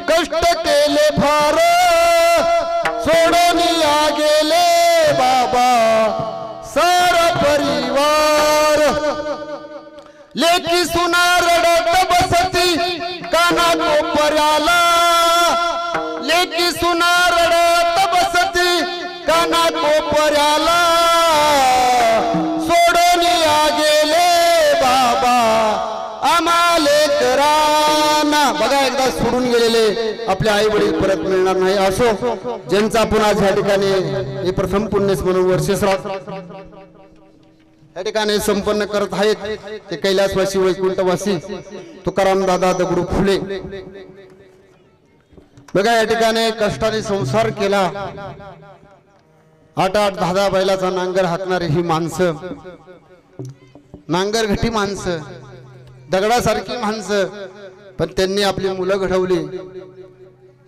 कष्ट केले फार, सोडून या गेले बाबा सारा परिवार. लेकी सुना रडत बसती काना कोपऱ्याला, लेकी सुना रडत बसती काना कोपऱ्याला, सोडून या गेले बाबा आम्हाले करांना. बघा एकदा सोडून गेलेले आपले आई वडील परत मिळणार नाही. असो ज्यांचा आपण आज या ठिकाणी हे प्रथम पुण्यस म्हणून वर्षश्राद्ध या ठिकाणी संपन्न करत आहेत ते कैलासवासी वैकुंठवासी तुकाराम दादा दगडू फुले. बघा या ठिकाणी कष्टाने संसार केला, 8-8, 10-10 बैलाचा नांगर हाकणारी ही माणसं, नांगरघटी माणसं, दगडासारखी माणसं, पण त्यांनी आपली मुलं घडवली.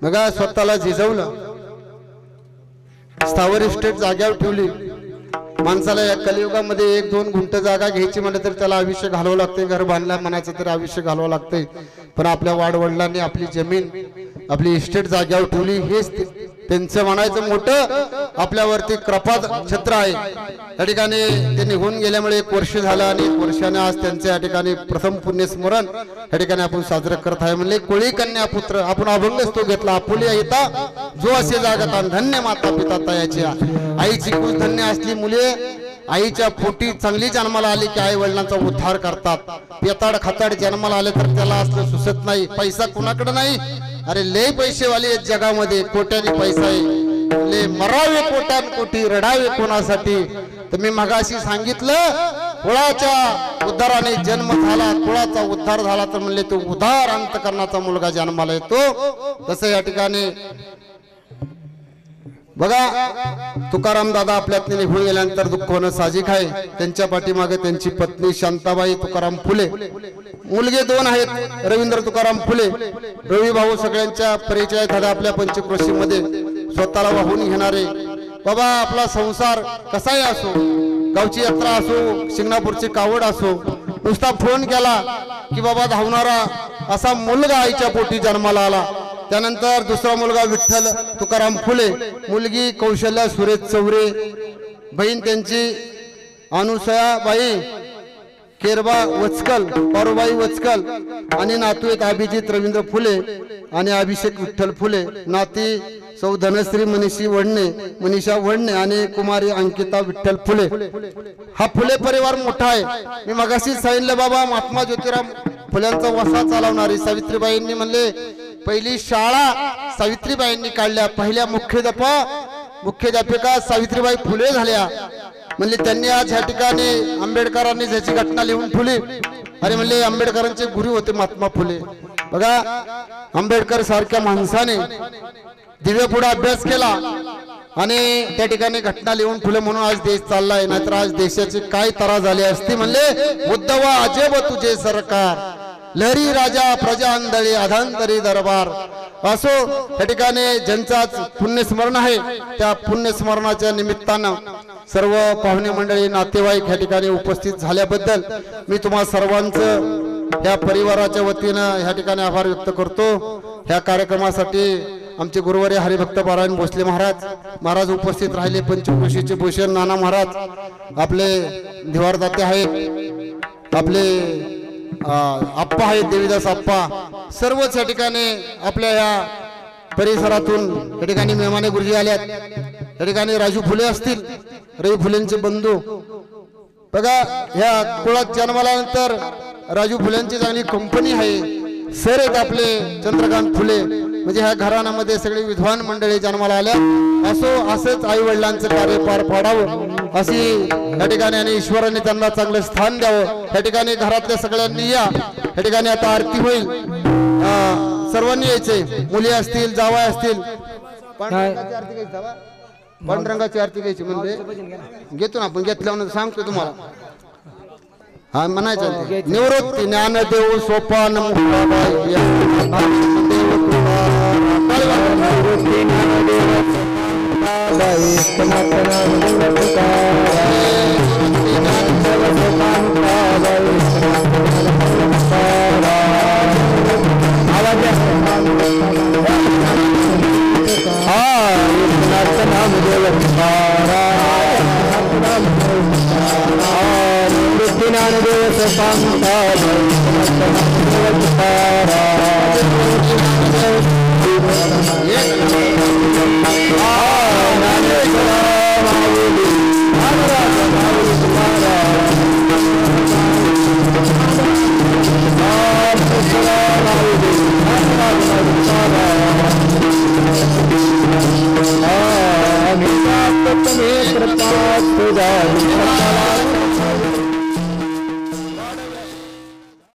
बघा स्वतःला झिजवलं, स्थावर इस्टेट जाग्यावर ठेवली. माणसाला या कलियुगामध्ये 1-2 गुंठ जागा घ्यायची म्हटलं तर त्याला आयुष्य घालवं लागते, घर बांधला म्हणायचं तर आयुष्य घालवं लागते. पण आपल्या वाडवडिलांनी आपली जमीन आपली इस्टेट जाग्यावर ठेवली, हेच त्यांचं म्हणायचं मोठं. आपल्यावरती कृपा छत्र आहे। या ठिकाणी ते निघून गेल्यामुळे 1 वर्ष झालं आणि 1 वर्षाने आज त्यांचे या ठिकाणी प्रथम पुण्यस्मरण या ठिकाणी आपण साजरं करत आहे। म्हणले कोळी कन्या पुत्र आपण अभंगच तो घेतला, आपुले येता जो असे जागता धन्य माता पिता तयाची। आईची कुल धन्य असली मुले आईच्या पोटी चांगली जन्माला आली की आई वडिलांचा उद्धार करतात। पेताड खाताड जन्माला आले तर त्याला असलं सुचत नाही, पैसा कुणाकडे नाही। अरे लय पैसेवाले जगामध्ये कोट्याने पैसा आहे, ले मरावे कोट्यान कोटी रडावे कोणासाठी। तर मी मगाशी सांगितलं कुळाच्या उद्धाराने जन्म झाला, कुळाचा उद्धार झाला तर म्हणले तो उदार अंतकरणाचा मुलगा जन्माला येतो। तसं या ठिकाणी बघा तुकाराम दादा आपल्यातले निघून गेल्यानंतर दुःख होणं साहजिक आहे। त्यांच्या पाठीमागे त्यांची पत्नी शांताबाई तुकाराम फुले, मुलगे 2 आहेत रवींद्र तुकाराम फुले। रवी भाऊ सगळ्यांच्या परिचय झाला आपल्या पंचक्रोशीमध्ये, स्वतःला वाहून घेणारे। बाबा आपला संसार कसाही असो, गावची यात्रा असो, शिंगणापूरची कावड असो, नुसता फोन केला की बाबा धावणारा असा मुलगा आईच्या पोटी जन्माला आला। त्यानंतर दुसरा मुलगा विठ्ठल तुकाराम फुले, मुलगी कौशल्या सुरेश चौरे, बहीण त्यांची अनुसयाबाई केरबा वचकल, पारुबाई वचकल आणि नातू एक अभिजित रवींद्र फुले आणि अभिषेक विठ्ठल फुले, नाती सौ धनश्री मनीषा वडणे आणि कुमारी अंकिता विठ्ठल फुले। हा फुले परिवार मोठा आहे। मी मगाशी सांगितलं बाबा महात्मा ज्योतिराव फुल्यांचा वसा चालवणारी सावित्रीबाईंनी म्हणले पहिली शाळा सावित्रीबाईंनी काढल्या, पहिल्या मुख्याध्यापिका सावित्रीबाई फुले झाल्या। म्हणले त्यांनी आज ह्या ठिकाणी आंबेडकरांनी ज्याची घटना लिहून ठेवली, अरे म्हणले आंबेडकरांचे गुरु होते महात्मा फुले। बघा आंबेडकर सारख्या माणसाने दिव्य पुढे अभ्यास केला आणि त्या ठिकाणी घटना लिहून ठेवले म्हणून आज देश चाललाय, नाहीतर आज देशाची काय तरा झाली असती। म्हणले उद्धवा अजब तुझे सरकार, लहरी राजा प्रजा आंधळी अधांतरी दरबार। असो त्या ठिकाणी ज्यांचाच पुण्यस्मरण आहे, त्या पुण्यस्मरणाच्या निमित्तानं सर्व पाहुणे मंडळी नातेवाईक या ठिकाणी उपस्थित झाल्याबद्दल मी तुम्हा सर्वांचं या परिवाराच्या वतीनं या ठिकाणी आभार व्यक्त करतो। ह्या कार्यक्रमासाठी आमचे गुरुवारी हरिभक्त पारायण भोसले महाराज उपस्थित राहिले, पंचक्रोशीचे भूषण नाना महाराज, आपले धिवारदाते आहेत, आपले आप्पा आहेत देवीदास आप्पा, सर्वच या ठिकाणी आपल्या या परिसरातून या ठिकाणी मेहमाने गुरुजी आल्यात। या ठिकाणी राजू फुले असतील, रवी फुलेंचे बंधू। बघा ह्या कुळात जन्माल्यानंतर राजू फुलेंची चांगली कंपनी आहे, सर आहेत आपले चंद्रकांत फुले, म्हणजे ह्या घराण्यामध्ये सगळी विद्वान मंडळी जन्माला आल्या। असंच आई वडिलांचं कार्य पार पाडावं अशी या ठिकाणी आणि ईश्वराने त्यांना चांगलं स्थान द्यावं। या ठिकाणी घरातल्या सगळ्यांनी या ठिकाणी आता आरती होईल, सर्वांनी यायचे, मुली असतील जावई असतील। पांडुरंगाची आरती घ्यायची, पांडुरंगाची आरती घ्यायची म्हणजे घेतो ना आपण, घेतल्यावर सांगतो तुम्हाला। हा म्हणायचं निवृत्ती ज्ञानदेव सोपान मुक्ताबाई प्रताप